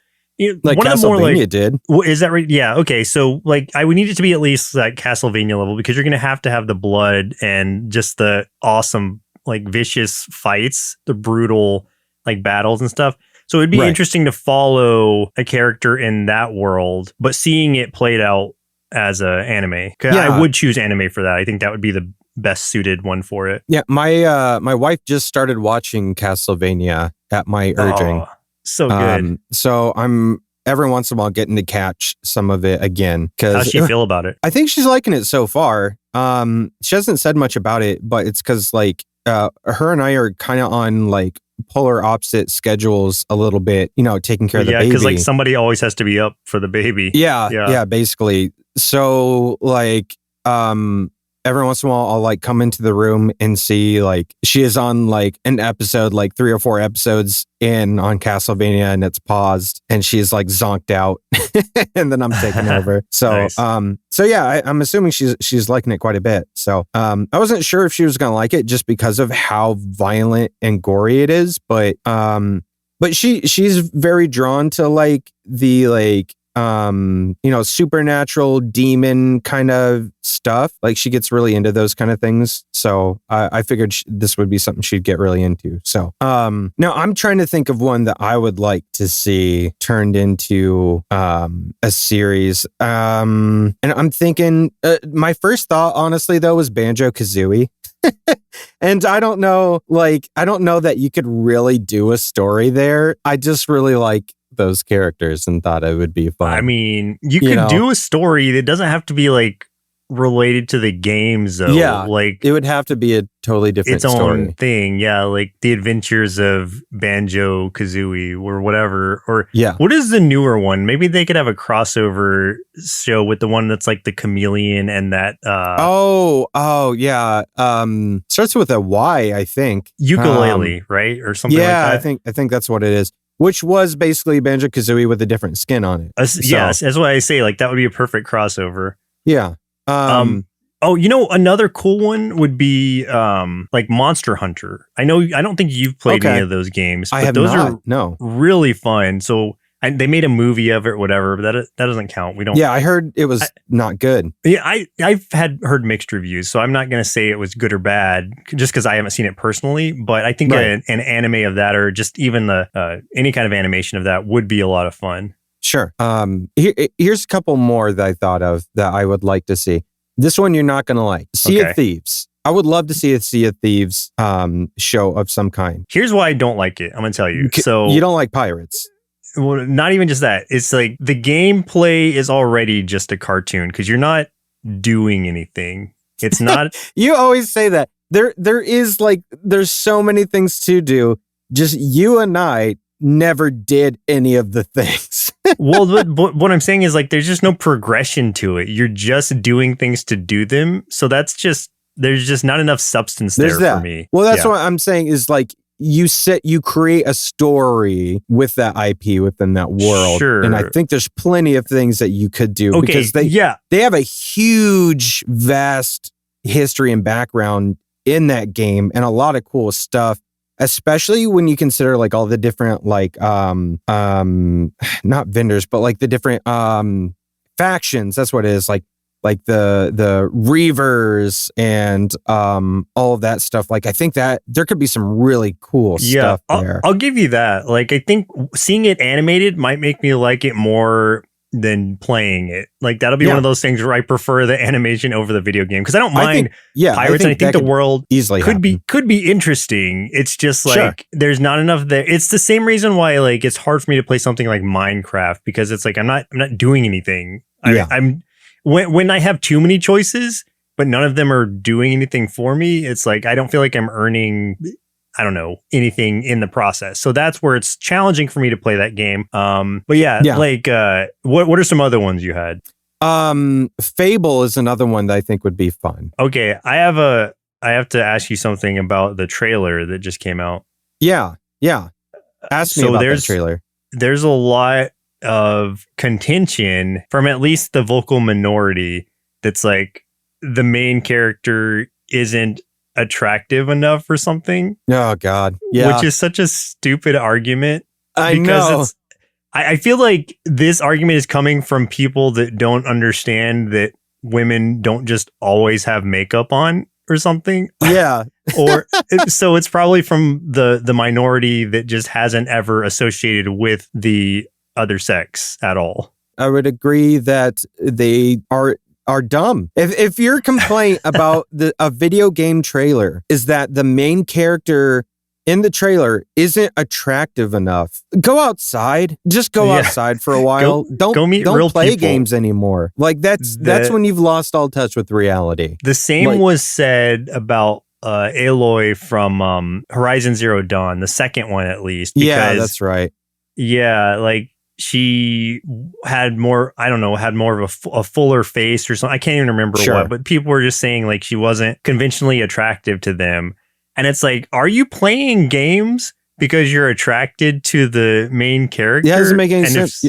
Like one Castlevania did. Is that right? Yeah. Okay. So like I would need it to be at least that Castlevania level because you're going to have the blood and just the awesome, like vicious fights, the brutal like battles and stuff. So it'd be interesting to follow a character in that world, but seeing it played out as an anime. I would choose anime for that. I think that would be the best suited one for it. Yeah. My wife just started watching Castlevania at my urging. So good. So I'm every once in a while getting to catch some of it again. How's she feel about it? I think she's liking it so far. She hasn't said much about it, but it's because like her and I are kind of on like polar opposite schedules a little bit. Taking care of the baby. Yeah, because like somebody always has to be up for the baby. Yeah, basically. So like every once in a while, I'll like come into the room and see like she is on like an episode, like 3 or 4 episodes in on Castlevania, and it's paused, and she's like zonked out, and then I'm taking over. So, nice. So yeah, I'm assuming she's liking it quite a bit. So, I wasn't sure if she was gonna like it just because of how violent and gory it is, but she's very drawn to like the like. Supernatural demon kind of stuff. Like she gets really into those kind of things. So I figured this would be something she'd get really into. So now I'm trying to think of one that I would like to see turned into a series. And I'm thinking my first thought, honestly, though, was Banjo-Kazooie. And I don't know that you could really do a story there. I just really like those characters and thought it would be fun. I mean, you could do a story that doesn't have to be like related to the games though. Yeah, like it would have to be a totally different story. Own thing. Yeah, like the adventures of Banjo-Kazooie or whatever. Or what is the newer one? Maybe they could have a crossover show with the one that's like the chameleon and that starts with a Y, I think. Ukulele, right? Or something like that. I think that's what it is. which was basically Banjo-Kazooie with a different skin on it. Yes, that's why I say like that would be a perfect crossover. Yeah. Oh, another cool one would be like Monster Hunter. I don't think you've played any of those games, but those are really fun. So they made a movie of it or whatever, but that doesn't count. We don't. Yeah, I heard it was not good. Yeah, I've heard mixed reviews, so I'm not going to say it was good or bad just because I haven't seen it personally. But I think an anime of that, or just even any kind of animation of that, would be a lot of fun. Sure. Here's a couple more that I thought of that I would like to see. This one you're not going to like. Sea of Thieves. I would love to see a Sea of Thieves show of some kind. Here's why I don't like it. I'm going to tell you. So you don't like pirates. Well, not even just that. It's like the gameplay is already just a cartoon because you're not doing anything. It's not. You always say that. There's so many things to do. Just you and I never did any of the things. Well, what I'm saying is like there's just no progression to it. You're just doing things to do them. So there's just not enough substance there for me. Well, that's what I'm saying is like you create a story with that IP within that world. Sure. And I think there's plenty of things that you could do because they have a huge, vast history and background in that game and a lot of cool stuff. Especially when you consider like all the different like not vendors, but like the different factions. That's what it is. Like the Reavers and all of that stuff. Like I think that there could be some really cool stuff there. I'll give you that. Like I think seeing it animated might make me like it more than playing it. Like that'll be one of those things where I prefer the animation over the video game because I don't mind pirates. I think the world easily could be interesting. It's just like there's not enough there. It's the same reason why like it's hard for me to play something like Minecraft because it's like I'm not doing anything. I'm when I have too many choices, but none of them are doing anything for me. It's like I don't feel like I'm earning, I don't know, anything in the process. So that's where it's challenging for me to play that game. But like what are some other ones you had? Fable is another one that I think would be fun. Okay, I have to ask you something about the trailer that just came out. Yeah. Ask me about that trailer. There's a lot of contention from at least the vocal minority that's like the main character isn't attractive enough or something. Oh God. Yeah. Which is such a stupid argument. I know. I feel like this argument is coming from people that don't understand that women don't just always have makeup on or something. Yeah. Or so it's probably from the minority that just hasn't ever associated with the other sex at all. I would agree that they are dumb. If your complaint about a video game trailer is that the main character in the trailer isn't attractive enough, go outside. Just go outside for a while. Don't play people. Games anymore. Like that's when you've lost all touch with reality. The same was said about Aloy from Horizon Zero Dawn, the second one at least. Yeah, that's right. Yeah, like she had more, I don't know, had more of a fuller face or something. I can't even remember what, but people were just saying like she wasn't conventionally attractive to them. And it's like, are you playing games because you're attracted to the main character? Yeah, it doesn't make any sense.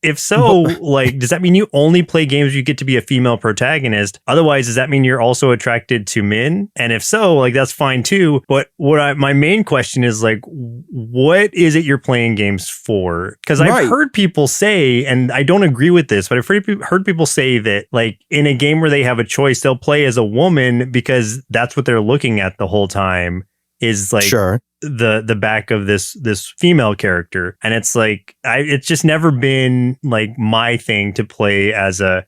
If so, like, does that mean you only play games where you get to be a female protagonist? Otherwise, does that mean you're also attracted to men? And if so, like, that's fine too. But my main question is like, what is it you're playing games for? Because I've heard people say, and I don't agree with this, but I've heard people say that like in a game where they have a choice, they'll play as a woman because that's what they're looking at the whole time. Is like the back of this female character, and it's like it's just never been like my thing to play as a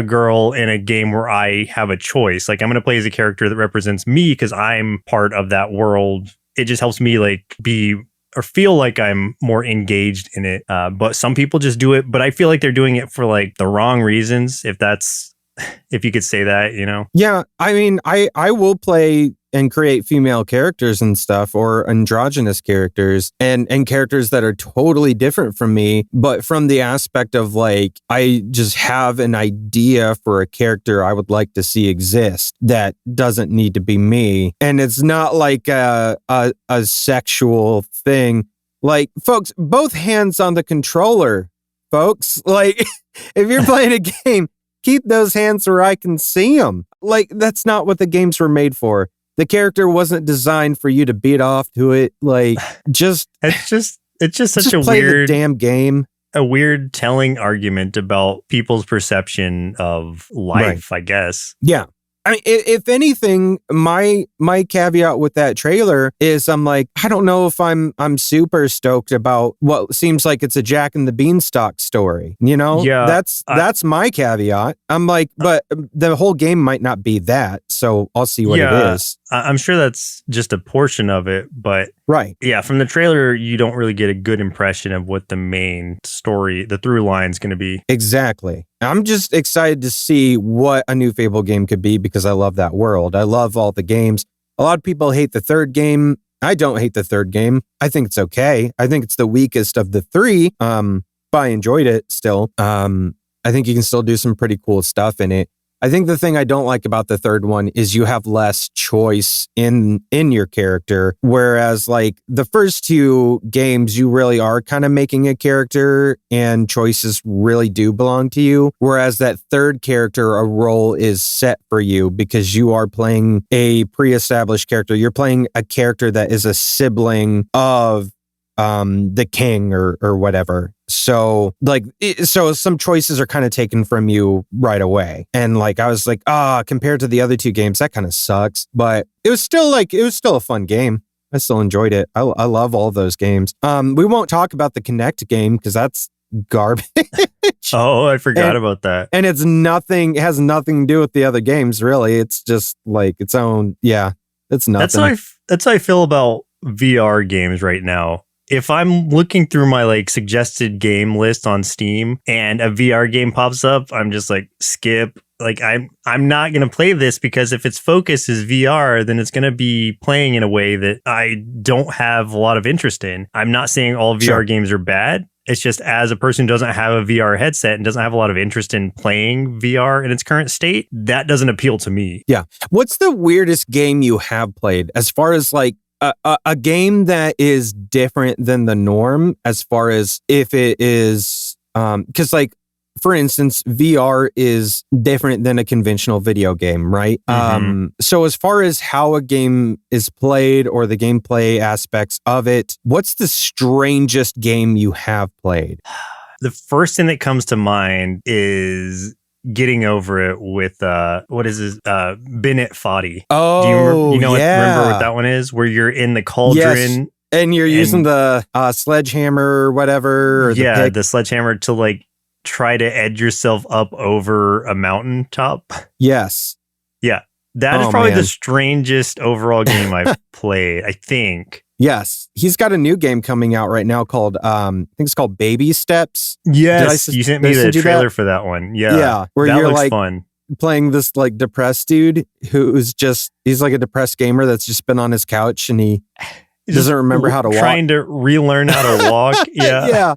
girl in a game where I have a choice. Like I'm gonna play as a character that represents me because I'm part of that world. It just helps me like be or feel like I'm more engaged in it. But some people just do it, but I feel like they're doing it for like the wrong reasons. If you could say that, you know? Yeah, I mean, I will play and create female characters and stuff, or androgynous characters and characters that are totally different from me. But from the aspect of like, I just have an idea for a character I would like to see exist that doesn't need to be me. And it's not like a sexual thing. Like, folks, both hands on the controller, folks. Like, if you're playing a game, keep those hands where I can see them. Like, that's not what the games were made for. The character wasn't designed for you to beat off to it. Like, it's just such a play weird the damn game. A weird telling argument about people's perception of life, right. I guess. Yeah. I mean, if anything, my caveat with that trailer is I'm like, I don't know if I'm super stoked about what seems like it's a Jack and the Beanstalk story. You know, yeah, that's my caveat. I'm like, but the whole game might not be that. So I'll see what it is. I'm sure that's just a portion of it, but right. Yeah, from the trailer, you don't really get a good impression of what the main story, the through line is going to be. Exactly. I'm just excited to see what a new Fable game could be because I love that world. I love all the games. A lot of people hate the third game. I don't hate the third game. I think it's okay. I think it's the weakest of the three. But I enjoyed it still. I think you can still do some pretty cool stuff in it. I think the thing I don't like about the third one is you have less choice in your character, whereas like the first two games, you really are kind of making a character and choices really do belong to you. Whereas that third character, a role is set for you because you are playing a pre-established character. You're playing a character that is a sibling of the king or whatever. So like, so some choices are kind of taken from you right away. And like, I was like, compared to the other two games, that kind of sucks. But it was still a fun game. I still enjoyed it. I love all those games. We won't talk about the Kinect game because that's garbage. Oh, I forgot about that. And it has nothing to do with the other games, really. It's just like its own. Yeah, it's nothing. That's how I feel about VR games right now. If I'm looking through my like suggested game list on Steam and a VR game pops up, I'm just like, skip. Like I'm not going to play this because if its focus is VR, then it's going to be playing in a way that I don't have a lot of interest in. I'm not saying all VR games are bad. It's just as a person who doesn't have a VR headset and doesn't have a lot of interest in playing VR in its current state, that doesn't appeal to me. Yeah. What's the weirdest game you have played as far as like a game that is different than the norm as far as if it is, because like, for instance, VR is different than a conventional video game, right? Mm-hmm. So as far as how a game is played or the gameplay aspects of it, what's the strangest game you have played? The first thing that comes to mind is getting over it with what is this? Bennet Foddy. Oh, do you remember what that one is? Where you're in the cauldron. Yes. And you're using the sledgehammer or whatever. Or the sledgehammer to like try to edge yourself up over a mountaintop. Yes. Yeah. That is probably the strangest overall game I've played, I think. Yes. He's got a new game coming out right now called, I think it's called Baby Steps. Yes. You sent me the trailer for that one. Yeah. Yeah. Where that you're looks like fun. Playing this like depressed dude he's like a depressed gamer that's just been on his couch and he doesn't remember how to walk. Trying to relearn how to walk. Yeah. Yeah.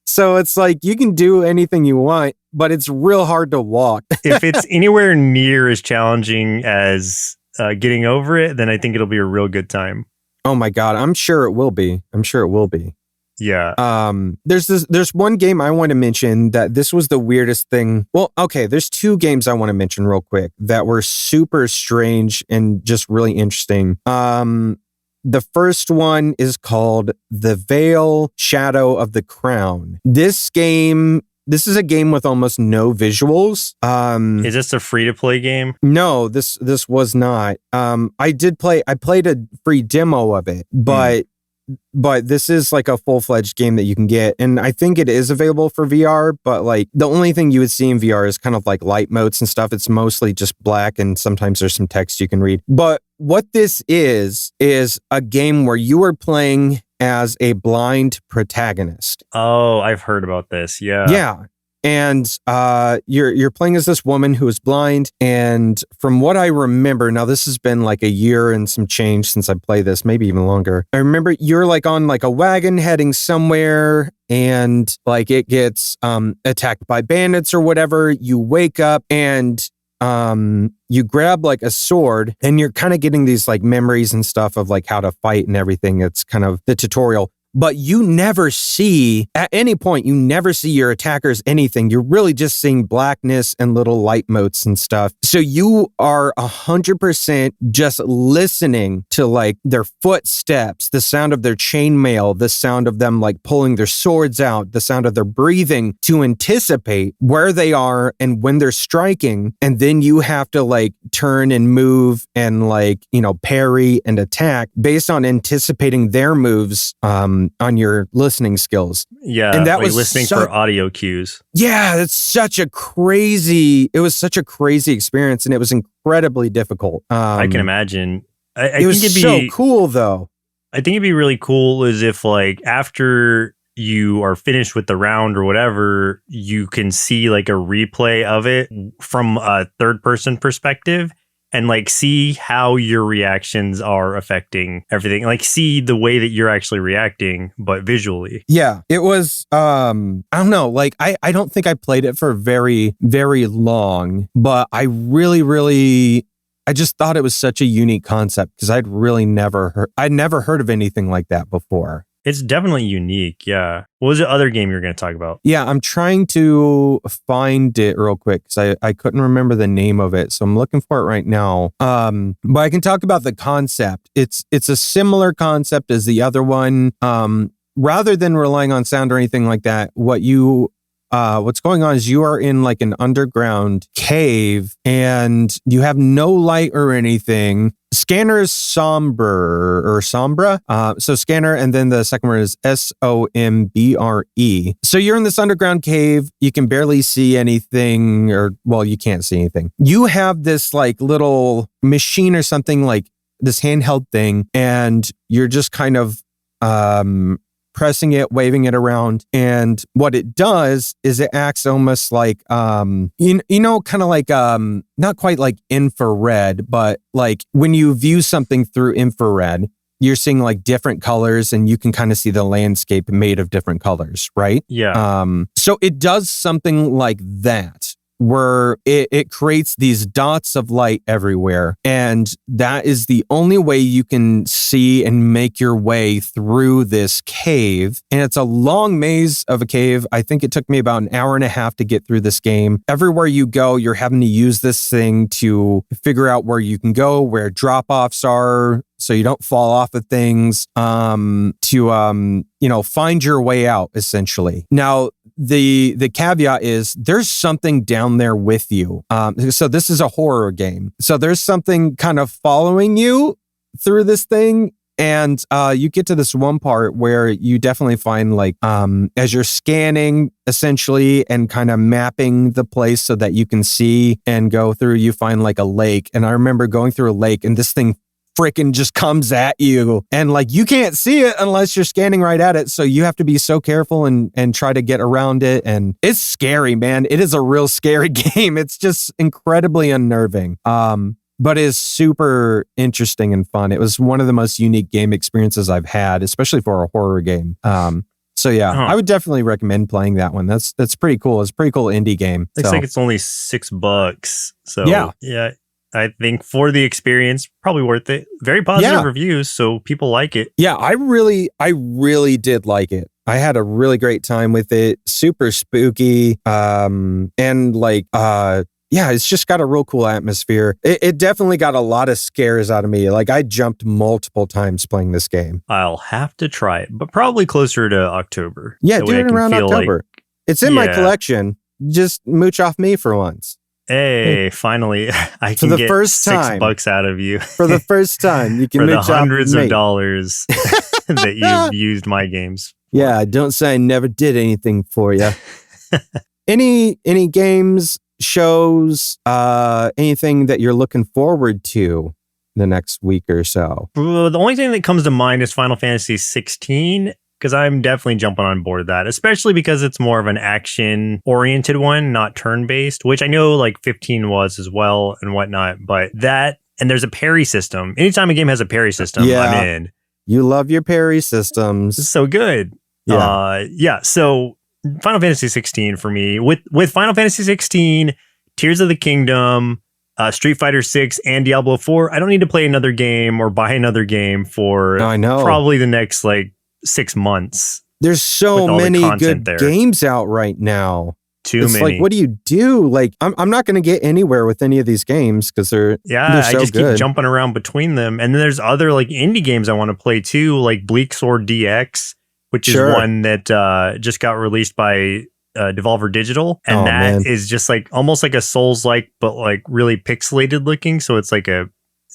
So it's like you can do anything you want, but it's real hard to walk. If it's anywhere near as challenging as getting over it, then I think it'll be a real good time. Oh my God. I'm sure it will be. Yeah. There's one game I want to mention that this was the weirdest thing. Well, okay, there's two games I want to mention real quick that were super strange and just really interesting. The first one is called The Vale Shadow of the Crown. This is a game with almost no visuals. Is this a free-to-play game? No, this was not. I played a free demo of it, but this is like a full-fledged game that you can get. And I think it is available for VR, but like the only thing you would see in VR is kind of like light modes and stuff. It's mostly just black and sometimes there's some text you can read. But what this is a game where you are playing as a blind protagonist. Oh, I've heard about this. Yeah. Yeah. And you're playing as this woman who is blind. And from what I remember, now this has been like a year and some change since I played this, maybe even longer. I remember you're like on like a wagon heading somewhere and like it gets attacked by bandits or whatever. You wake up and you grab like a sword and you're kind of getting these like memories and stuff of like how to fight and everything. It's kind of the tutorial. but you never see, at any point, you never see your attackers anything. You're really just seeing blackness and little light motes and stuff. So you are 100% just listening to like their footsteps, the sound of their chainmail, the sound of them like pulling their swords out, the sound of their breathing to anticipate where they are and when they're striking. And then you have to like turn and move and like, parry and attack based on anticipating their moves on your listening skills. Yeah, and that like was listening for audio cues. Yeah, it was such a crazy experience, and it was incredibly difficult. I can imagine. I it was think it'd so be cool, though. I think it'd be really cool is if like after you are finished with the round or whatever, you can see like a replay of it from a third person perspective and like see how your reactions are affecting everything. Like see the way that you're actually reacting, but visually. Yeah, it was, I don't know, like I don't think I played it for very, very long, but I just thought it was such a unique concept because I'd never heard of anything like that before. It's definitely unique. Yeah. What was the other game you were going to talk about? Yeah, I'm trying to find it real quick because I couldn't remember the name of it. So I'm looking for it right now. But I can talk about the concept. It's a similar concept as the other one. Rather than relying on sound or anything like that, what's going on is you are in like an underground cave and you have no light or anything. Scanner is Sombre. So Scanner, and then the second word is Sombre. So you're in this underground cave. You can barely see anything, you can't see anything. You have this like little machine or something, like this handheld thing, and you're just kind of pressing it, waving it around. And what it does is it acts almost like, kind of like, not quite like infrared, but like when you view something through infrared, you're seeing like different colors and you can kind of see the landscape made of different colors, right? Yeah. So it does something like that, where it creates these dots of light everywhere. And that is the only way you can see and make your way through this cave. And it's a long maze of a cave. I think it took me about an hour and a half to get through this game. Everywhere you go, you're having to use this thing to figure out where you can go, where drop-offs are, so you don't fall off of things, to find your way out, essentially. Now, the caveat is there's something down there with you. So this is a horror game. So there's something kind of following you through this thing. And you get to this one part where you definitely find like, as you're scanning essentially and kind of mapping the place so that you can see and go through, you find like a lake. And I remember going through a lake and this thing freaking just comes at you, and like you can't see it unless you're scanning right at it, so you have to be so careful and try to get around it. And it's scary, man. It is a real scary game. It's just incredibly unnerving, but it's super interesting and fun. It was one of the most unique game experiences I've had, especially for a horror game. So yeah, I would definitely recommend playing that one. That's pretty cool. It's a pretty cool indie game. Looks like it's only $6. So yeah. I think for the experience, probably worth it. Very positive reviews, so people like it. Yeah, I really did like it. I had a really great time with it. Super spooky. And like, it's just got a real cool atmosphere. It definitely got a lot of scares out of me. Like I jumped multiple times playing this game. I'll have to try it, but probably closer to October. Yeah, do it around October. It's in my collection. Just mooch off me for once. Hey, finally, I can get $6 out of you. For the first time, you can for mooch the hundreds off of dollars that you've used my games. Yeah, don't say I never did anything for you. Any games, shows, anything that you're looking forward to the next week or so? The only thing that comes to mind is Final Fantasy 16. Because I'm definitely jumping on board that, especially because it's more of an action-oriented one, not turn-based, which I know like 15 was as well and whatnot. But that, and there's a parry system. Anytime a game has a parry system, I'm in. You love your parry systems. It's so good. So Final Fantasy 16 for me. With Final Fantasy 16, Tears of the Kingdom, Street Fighter 6, and Diablo 4, I don't need to play another game or buy another game for probably the next like 6 months. There's so many good games out right now. Too many. Like, what do you do? Like, I'm not going to get anywhere with any of these games because they're so I just good. Keep jumping around between them. And then there's other like indie games I want to play too, like Bleak Sword DX, which is one that just got released by Devolver Digital, and is just like almost like a Souls-like, but like really pixelated looking. So it's like a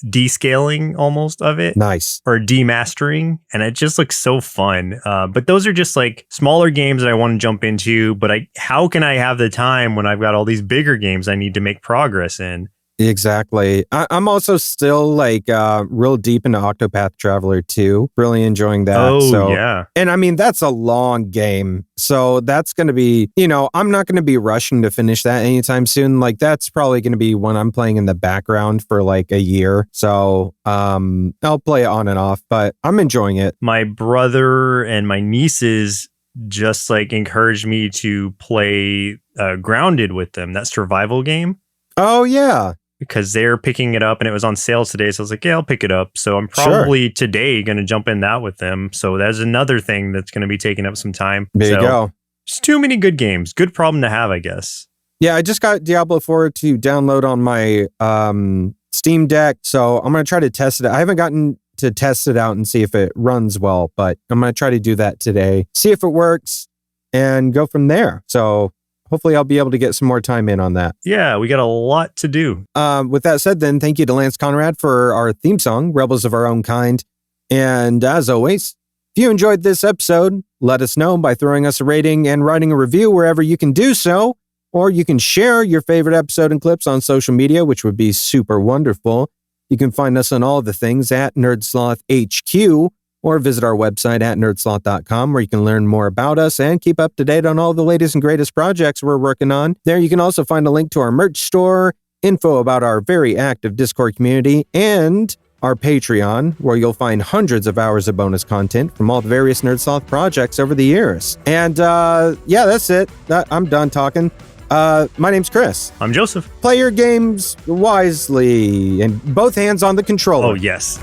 descaling almost of it. Nice. Or demastering, and it just looks so fun. But those are just like smaller games that I want to jump into, but how can I have the time when I've got all these bigger games I need to make progress in? Exactly. I'm also still like real deep into Octopath Traveler 2. Really enjoying that. Oh, yeah. And I mean, that's a long game. So that's going to be, I'm not going to be rushing to finish that anytime soon. Like that's probably going to be one I'm playing in the background for like a year. So I'll play it on and off, but I'm enjoying it. My brother and my nieces just like encouraged me to play Grounded with them, that survival game. Oh, yeah. Because they're picking it up and it was on sale today. So I was like, yeah, I'll pick it up. So I'm probably today going to jump in that with them. So that's another thing that's going to be taking up some time. There you go. Just too many good games. Good problem to have, I guess. Yeah, I just got Diablo 4 to download on my Steam Deck. So I'm going to try to test it. I haven't gotten to test it out and see if it runs well, but I'm going to try to do that today. See if it works and go from there. So hopefully I'll be able to get some more time in on that. Yeah, we got a lot to do. With that said, then, thank you to Lance Conrad for our theme song, Rebels of Our Own Kind. And as always, if you enjoyed this episode, let us know by throwing us a rating and writing a review wherever you can do so. Or you can share your favorite episode and clips on social media, which would be super wonderful. You can find us on all the things at NerdSloth HQ, or visit our website at nerdsloth.com, where you can learn more about us and keep up to date on all the latest and greatest projects we're working on. There you can also find a link to our merch store, info about our very active Discord community, and our Patreon, where you'll find hundreds of hours of bonus content from all the various NerdSloth projects over the years. And that's it. I'm done talking. My name's Chris. I'm Joseph. Play your games wisely and both hands on the controller. Oh, yes.